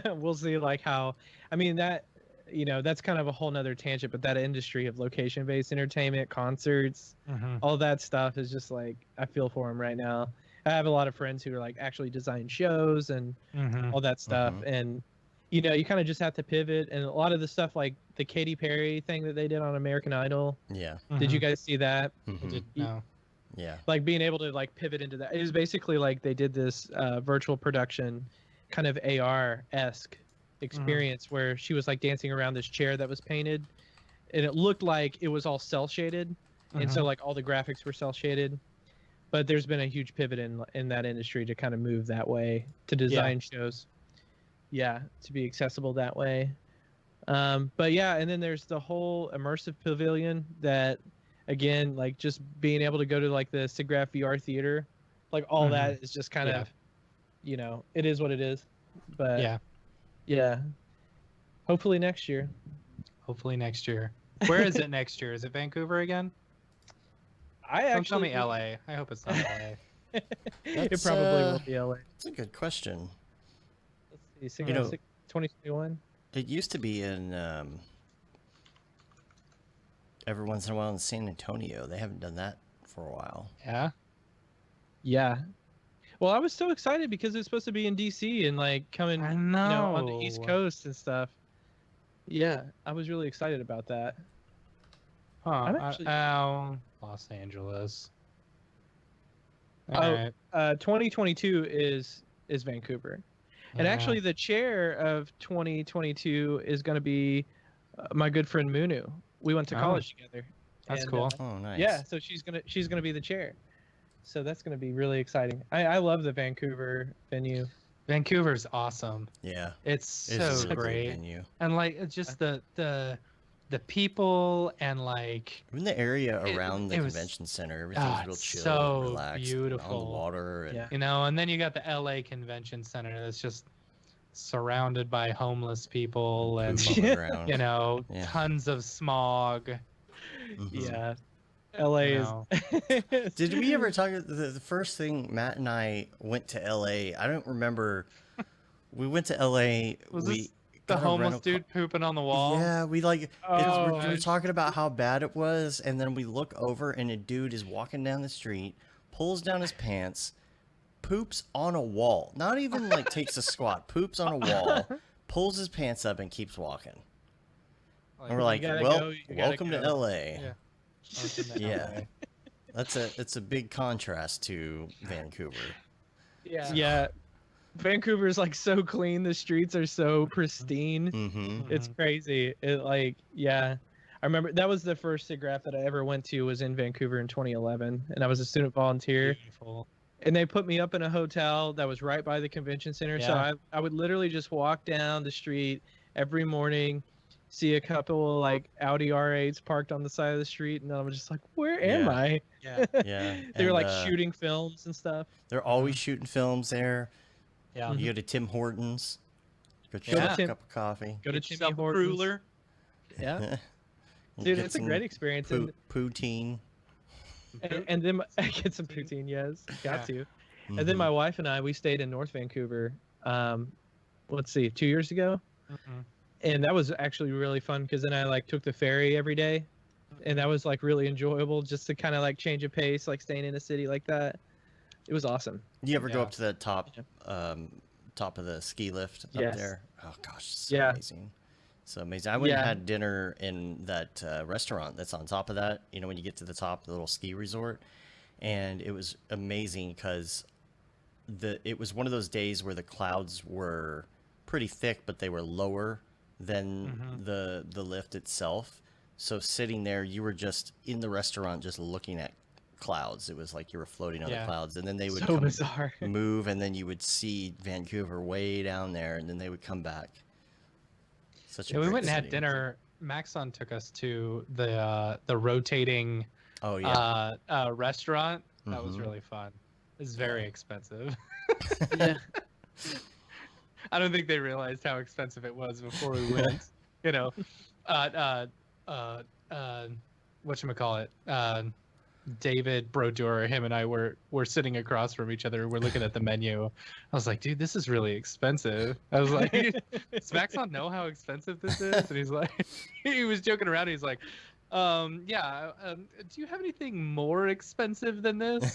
we'll see. Like how, I mean that. You know, that's kind of a whole nother tangent, but that industry of location-based entertainment, concerts, all that stuff is just like, I feel for them right now. I have a lot of friends who are like actually design shows and all that stuff. And, you know, you kind of just have to pivot. And a lot of the stuff like the Katy Perry thing that they did on American Idol. Yeah. Did you guys see that? No. Yeah. Like being able to like pivot into that. It was basically like they did this virtual production, kind of AR-esque experience where she was like dancing around this chair that was painted, and it looked like it was all cell shaded, and so like all the graphics were cell shaded. But there's been a huge pivot in that industry to kind of move that way, to design shows, to be accessible that way. But yeah, and then there's the whole immersive pavilion that, again, like just being able to go to like the Siggraph VR theater, like all that is just kind of, you know, it is what it is. But yeah, hopefully next year. Hopefully next year. Where is it next year? Is it Vancouver again? Don't tell me LA. I hope it's not LA. It probably will be LA. That's a good question. Let's see, 2021. It used to be in every once in a while in San Antonio. They haven't done that for a while. Yeah. Yeah. Well, I was so excited because it was supposed to be in DC and like coming, you know, on the East Coast and stuff. Yeah, I was really excited about that. Los Angeles. All right. 2022 is Vancouver, and actually the chair of 2022 is going to be my good friend Munu. We went to college together. That's cool. Oh, nice. Yeah, so she's gonna be the chair. So that's going to be really exciting. I love the Vancouver venue. Vancouver's awesome. Yeah. It's so great. Venue. And like it's just the people and like even the area around the convention center, everything's real chill, so relaxed, beautiful on the water, and you know, and then you got the LA Convention Center that's just surrounded by homeless people and you know, tons of smog. Yeah. LA is. Did we ever talk? The first thing Matt and I went to LA. I don't remember. We went to LA. Was this the homeless dude pooping on the wall? Yeah, we like. We were talking about how bad it was, and then we look over, and a dude is walking down the street, pulls down his pants, poops on a wall. Not even like takes a squat. Poops on a wall, pulls his pants up, and keeps walking. And we're like, well, welcome to LA. Yeah. Yeah, it's a big contrast to Vancouver. Yeah. Vancouver's like so clean. The streets are so pristine. It's crazy. I remember that was the first Siggraph that I ever went to, was in Vancouver in 2011, and I was a student volunteer. Beautiful. And they put me up in a hotel that was right by the convention center. So I would literally just walk down the street every morning, see a couple like Audi R8s parked on the side of the street, and I'm just like, where am I? Yeah. Yeah. They were And, like shooting films and stuff. They're always shooting films there. Yeah. You go to Tim Hortons. Go Go to get a Tim- cup of coffee. Go to Get Timmy yourself a Hortons. cruller. Yeah, You dude, get it's a some great experience. And poutine. then I get some poutine. Yes, got Yeah. to. And then Mhm. my wife and I, we stayed in North Vancouver. Let's see, 2 years ago, and that was actually really fun because then I like took the ferry every day, and that was like really enjoyable just to kind of like change of pace, like staying in a city like that. It was awesome. You ever go Yeah. up to the top of the ski lift up Yes. there? Oh gosh, it's so Yeah. amazing. So amazing. I went and Yeah. had dinner in that restaurant that's on top of that. You know, when you get to the top, the little ski resort, and it was amazing because it was one of those days where the clouds were pretty thick, but they were lower than the lift itself. So sitting there, you were just in the restaurant, just looking at clouds. It was like you were floating on the Yeah. clouds, and then they would So come bizarre. move, and then you would see Vancouver way down there, and then they would come back. Such a Yeah, we great went and had city. dinner. Maxon took us to the rotating Oh yeah. restaurant. That was Mhm. really fun. It's very expensive. Yeah. I don't think they realized how expensive it was before we went. You know, whatchamacallit? David Brodeur, him and I were sitting across from each other. We're looking at the menu. I was like, dude, this is really expensive. I was like, does Maxon know how expensive this is? And he's like, he was joking around. He's like, yeah, do you have anything more expensive than this?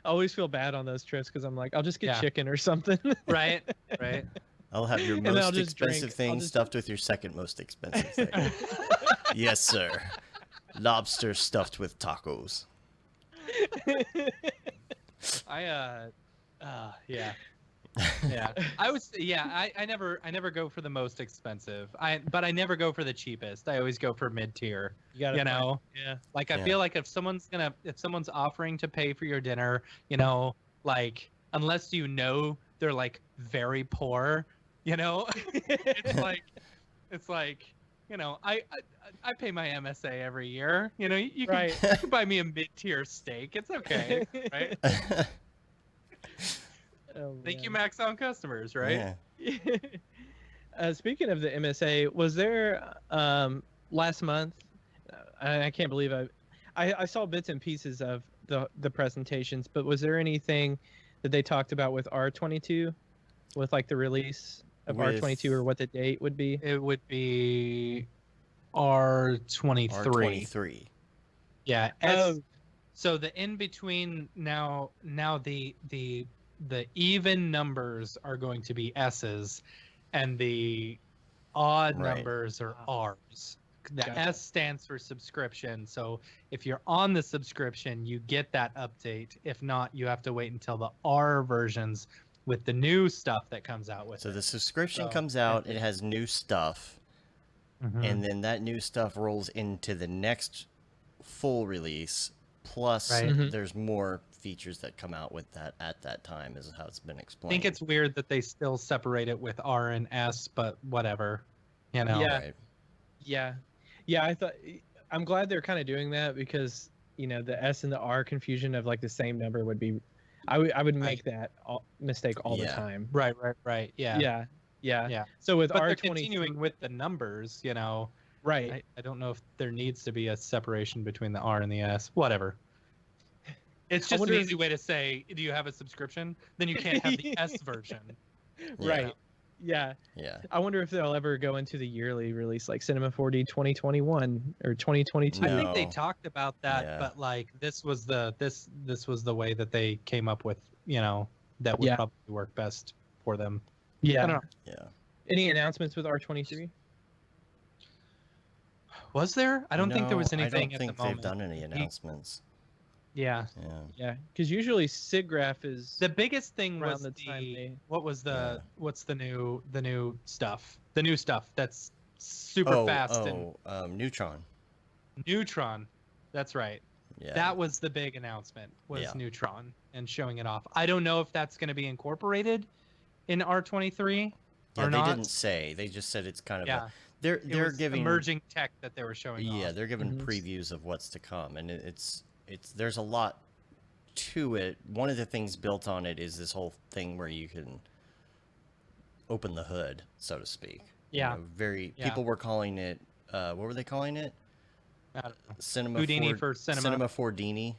I always feel bad on those trips because I'm like, I'll just get Yeah. chicken or something. Right. I'll have your then I'll most just expensive drink. thing I'll just- stuffed with your second most expensive thing. Yes, sir. Lobster stuffed with tacos. Yeah. Yeah. I never go for the most expensive. But I never go for the cheapest. I always go for mid-tier. gotta You find- know? Yeah. Like I Yeah. feel like if someone's offering to pay for your dinner, you know, like unless you know they're like very poor, you know, it's like, you know, I pay my MSA every year. You know, you can, Right. you can buy me a mid-tier steak. It's okay, right? Oh, Thank you, man. Maxon customers, right? Yeah. Speaking of the MSA, was there last month? I can't believe I saw bits and pieces of the presentations, but was there anything that they talked about with R22, with like the release of With- R22 or what the date would be? It would be R23. R23. Yeah. Oh. So the in between now the even numbers are going to be S's, and the odd Right. numbers are R's. The Gotcha. S stands for subscription. So if you're on the subscription, you get that update. If not, you have to wait until the R versions with the new stuff that comes out with So it. the subscription So, comes out, it has new stuff, Mhm. and then that new stuff rolls into the next full release. Plus, Right. Mhm. there's more features that come out with that at that time, is how it's been I explained. think it's weird that they still separate it with R and S, but whatever. You know. Yeah. Right. Yeah, I'm glad they're kind of doing that because the S and the R confusion of like the same number would be, I would make that mistake all the Yeah. time. Right. Yeah. Yeah. So with But they're R23, continuing with the numbers, you know. right? I don't know if there needs to be a separation between the R and the S. Whatever. It's I just an wonder if- easy way to say, do you have a subscription? Then you can't have the S version. Right. Yeah. Yeah. I wonder if they'll ever go into the yearly release like Cinema 4D 2021 or 2022. I think they No. talked about that, Yeah. but like this was the way that they came up with, that would Yeah. probably work best for them. Yeah. I don't know. Yeah. Any announcements with R23? Was there? I don't think there was No, anything I don't think at the moment. they've done any announcements. Yeah. Yeah. Yeah, because usually Siggraph is The biggest thing around was the time they. what was Yeah. what's the new stuff? The new stuff that's super fast and Neutron. Neutron. That's right. Yeah. That was the big announcement, was Yeah. Neutron and showing it off. I don't know if that's going to be incorporated in R23 Yeah, or they not? didn't say. They just said it's kind of Yeah. they're It was giving emerging tech that they were showing off. they're giving previews of what's to come, and it's there's a lot to it. One of the things built on it is this whole thing where you can open the hood, so to speak. Yeah. People were calling it what were they calling it? I don't know. Cinema Houdini for cinema. Cinema 4Dini.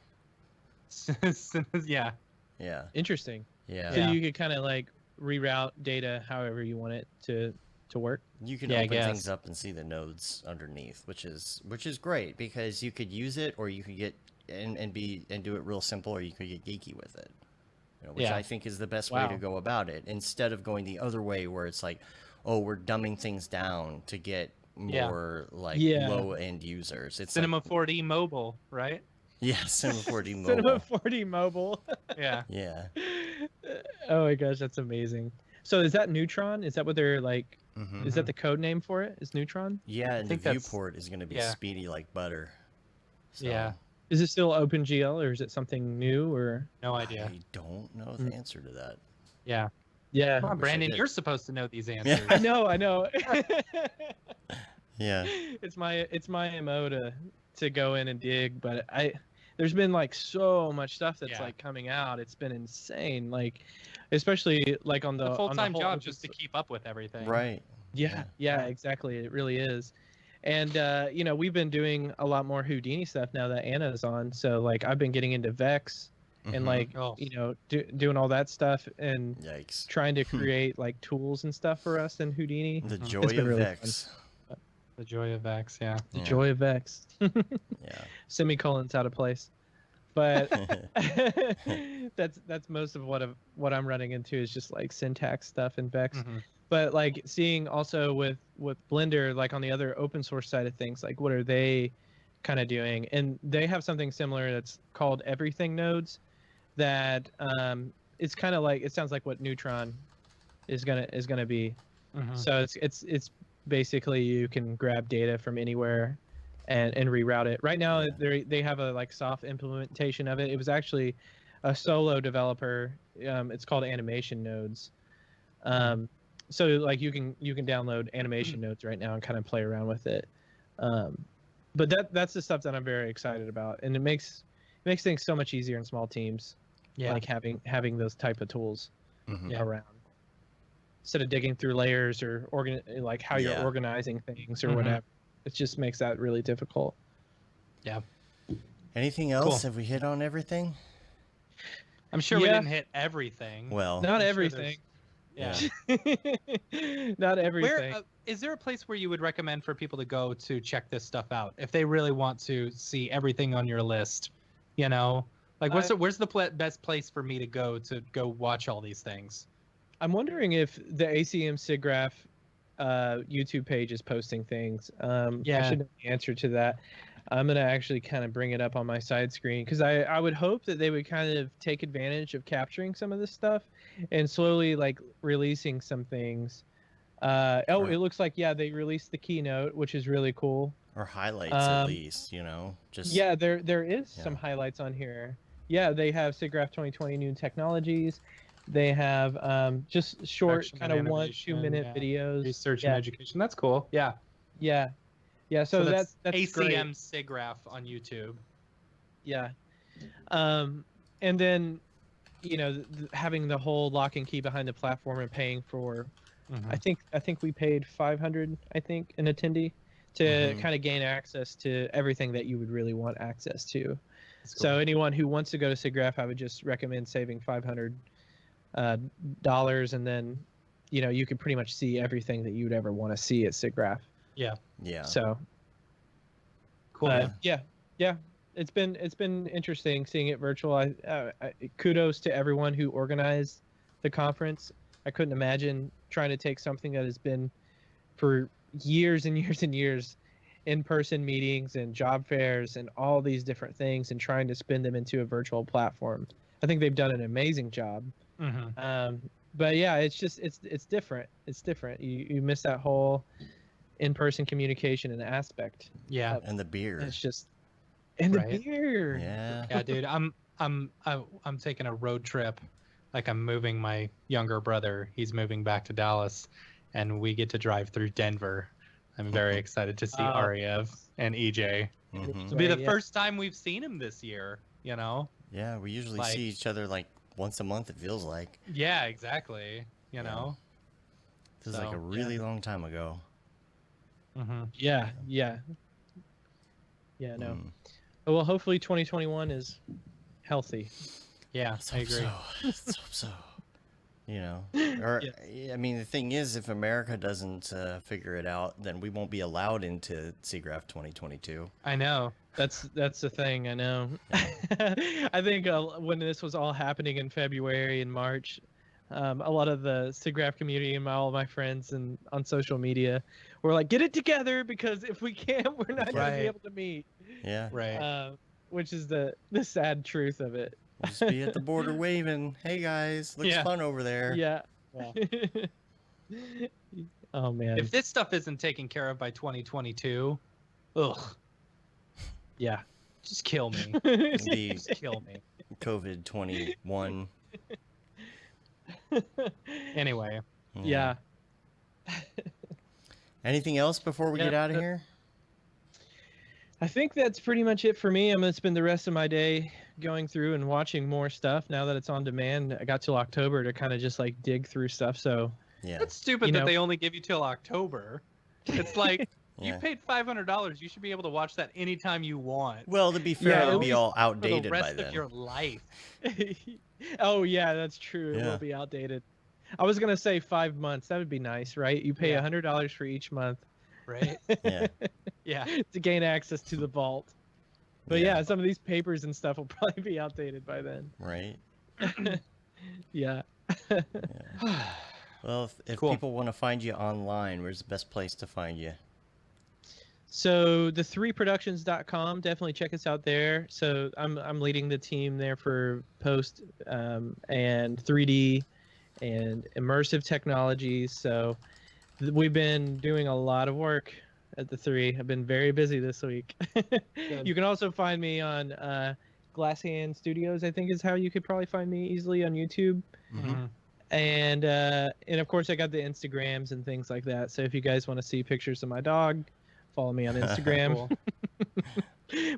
Yeah. Yeah. Interesting. Yeah. So you could kind of like reroute data however you want it to work. You can Yeah, I open guess. things up and see the nodes underneath, which is great because you could use it, or you could get and do it real simple, or you could get geeky with it. You know, which Yeah. I think is the best way to go about it, instead of going the other way where it's like, oh, we're dumbing things down to get more low end users. It's Cinema 4D mobile, right? Yeah, Cinema 4D mobile. Cinema 4D mobile. Yeah. Yeah. Oh my gosh, that's amazing. So is that Neutron? Is that what they're like? Mm-hmm. Is that the code name for it? Is Neutron? Yeah, and the think that's- viewport is going to be yeah. speedy like butter. So, Yeah. Is it still OpenGL or is it something new or? No idea. I don't know the answer to that. Yeah. Yeah. Come on, wish I Brandon, did. you're supposed to know these answers. I know. Yeah. It's my MO to go in and dig, but there's been like so much stuff that's like coming out. It's been insane. Like, especially like on the a full-time whole job open just to source- keep up with everything. Right. Yeah, exactly. It really is. And you know, we've been doing a lot more Houdini stuff now that Anna's on. So like, I've been getting into Vex and Mhm. like, you know, doing all that stuff and Yikes. trying to create like tools and stuff for us in Houdini. The Mhm. joy It's been of really Vex. The joy of Vex, yeah. The joy of Vex. Yeah. Semicolons out of place. But that's most of what I'm running into is just like syntax stuff in Vex. Mhm. But like seeing also with Blender, like on the other open source side of things, like what are they kind of doing? And they have something similar that's called everything nodes. That it's kind of like, it sounds like what Neutron is gonna be. Mhm. So it's basically you can grab data from anywhere and reroute it. Right now they have a like soft implementation of it. It was actually a solo developer. It's called animation nodes. So like you can download animation nodes right now and kind of play around with it. But that's the stuff that I'm very excited about, and it makes things so much easier in small teams. Yeah. Like having those type of tools Mhm. Yeah. around instead of digging through layers or like how you're Yeah. organizing things or Mhm. whatever. It just makes that really difficult. Yeah. Anything else? Cool. Have we hit on everything? I'm sure we Yeah. didn't hit everything. Well, Not sure everything. Yeah. Not everything. Where is there a place where you would recommend for people to go to check this stuff out if they really want to see everything on your list? You know, like where's the best place for me to go watch all these things? I'm wondering if the ACM Siggraph YouTube page is posting things. I should know the answer to that. I'm gonna actually kind of bring it up on my side screen because I would hope that they would kind of take advantage of capturing some of this stuff and slowly like releasing some things. It looks like they released the keynote, which is really cool. or highlights at least, just there is some highlights on here. Yeah, they have Siggraph 2020 new technologies. They have just short Production kind and of animation, 1-2 minute videos. Research and education. That's cool. Yeah. Yeah, so that's ACM great. Siggraph on YouTube. Yeah. And then, having the whole lock and key behind the platform and paying for, Mhm. I think we paid $500, an attendee to kind of gain access to everything that you would really want access to. That's So cool. anyone who wants to go to Siggraph, I would just recommend saving $500, and then, you could pretty much see everything that you'd ever want to see at Siggraph. yeah. So Cool. yeah, it's been interesting seeing it virtual. I kudos to everyone who organized the conference. I couldn't imagine trying to take something that has been for years and years and years in-person meetings and job fairs and all these different things and trying to spin them into a virtual platform. I think they've done an amazing job. Mhm. But yeah, it's different. It's different. You miss that whole in-person communication and aspect. Yeah. And the beer. It's just and the Right. beer. Yeah. Yeah, dude. I'm taking a road trip like I'm moving my younger brother. He's moving back to Dallas, and we get to drive through Denver. I'm very excited to see Ariev and EJ. It'll be the first time we've seen him this year, you know? Yeah, we usually see each other like once a month, it feels like. Yeah, exactly. You know? Feels like a really long time ago. Yeah, no. Well, hopefully 2021 is healthy. Yeah, I agree. Let's hope so. You know, or I mean, the thing is, if America doesn't figure it out, then we won't be allowed into Siggraph 2022. I know. That's the thing. I know. I think when this was all happening in February and March, a lot of the Siggraph community and all my friends and on social media were like, "Get it together, because if we can't, we're not going to be able to meet." Yeah. Right. Which is the sad truth of it. We'll just be at the border waving. Hey guys, looks fun over there. Yeah. Oh man. If this stuff isn't taken care of by 2022, ugh. Yeah. Just kill me. Just kill me. COVID 21. Anyway. Yeah. Anything else before we get out of here? I think that's pretty much it for me. I'm going to spend the rest of my day going through and watching more stuff now that it's on demand. I got till October to kind of just like dig through stuff. So yeah, that's stupid that they only give you till October. It's like you paid $500. You should be able to watch that anytime you want. Well, to be fair, it'll be all outdated by then. For the rest of your life. Oh yeah, that's true. It will be outdated. I was going to say 5 months. That would be nice, right? You pay $100 for each month. Right. Yeah. To gain access to the vault. But yeah, some of these papers and stuff will probably be outdated by then. Right. Yeah. Well, if people want to find you online, where's the best place to find you? So the3productions.com, definitely check us out there. So I'm leading the team there for post and 3D and immersive technologies. So we've been doing a lot of work at the 3. I've been very busy this week. You can also find me on Glass Hand Studios, I think is how you could probably find me easily on YouTube. And of course I got the Instagrams and things like that. So if you guys want to see pictures of my dog, follow me on Instagram.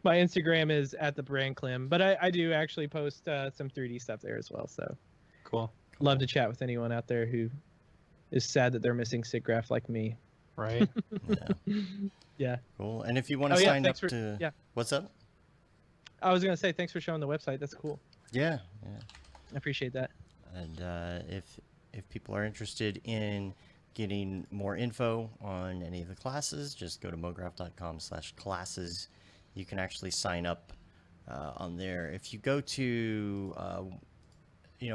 My Instagram is @thebrandclem, but I do actually post some 3D stuff there as well. So cool. Love to chat with anyone out there who is sad that they're missing Siggraph like me. Right. Yeah. Cool. And if you want to sign up to... Yeah. What's up? I was going to say, thanks for showing the website. That's cool. Yeah. I appreciate that. And if people are interested in getting more info on any of the classes, just go to mograph.com/classes. You can actually sign up on there. If you go to...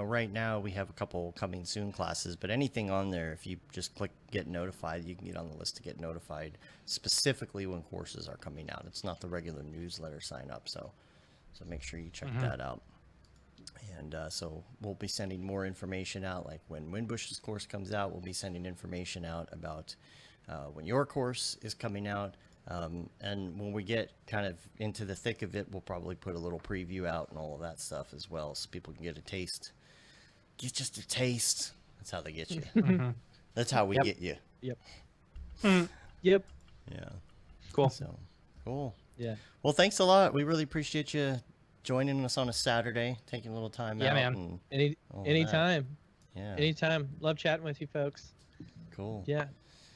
right now we have a couple coming soon classes, but anything on there, if you just click get notified, you can get on the list to get notified specifically when courses are coming out. It's not the regular newsletter sign up, so make sure you check that out. And so we'll be sending more information out, like when Winbush's course comes out, we'll be sending information out about when your course is coming out. And when we get kind of into the thick of it, we'll probably put a little preview out and all of that stuff as well, so people can get a taste. Get just a taste. That's how they get you. That's how we get you. Yep. Yeah. Cool. So, cool. Yeah. Well, thanks a lot. We really appreciate you joining us on a Saturday, taking a little time out. Yeah, man. Anytime. Yeah. Anytime. Love chatting with you folks. Cool. Yeah.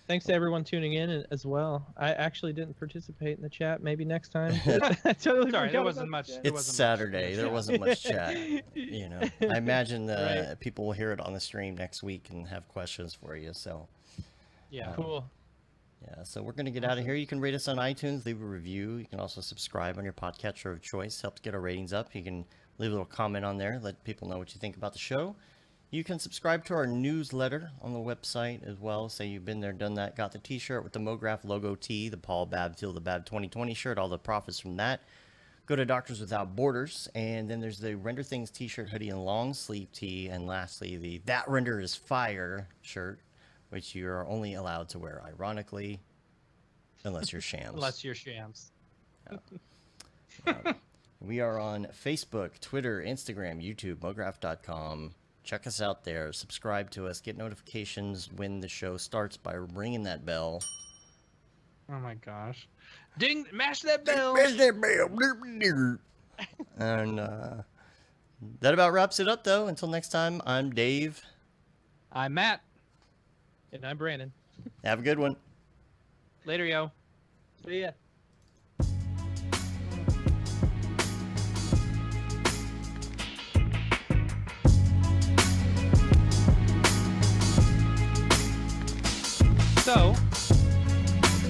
Thanks to everyone tuning in as well. I actually didn't participate in the chat. Maybe next time. I totally Sorry, there wasn't much. It's Saturday. There wasn't much chat. I imagine people will hear it on the stream next week and have questions for you. So, yeah, cool. Yeah, so we're going to get out of here. You can rate us on iTunes, leave a review. You can also subscribe on your podcatcher of choice. Helps get our ratings up. You can leave a little comment on there. Let people know what you think about the show. You can subscribe to our newsletter on the website as well. Say you've been there, done that, got the t-shirt with the Mograph logo tee, the Paul Babb Feel the Babb 2020 shirt, all the profits from that go to Doctors Without Borders. And then there's the Render Things t-shirt, hoodie, and long sleeve tee. And lastly, the That Render is Fire shirt, which you are only allowed to wear, ironically, unless you're shams. Unless you're shams. We are on Facebook, Twitter, Instagram, YouTube, mograph.com. Check us out there. Subscribe to us. Get notifications when the show starts by ringing that bell. Oh my gosh. Ding! Mash that bell! Mash that bell! And that about wraps it up, though. Until next time, I'm Dave. I'm Matt. And I'm Brandon. Have a good one. Later, yo. See ya.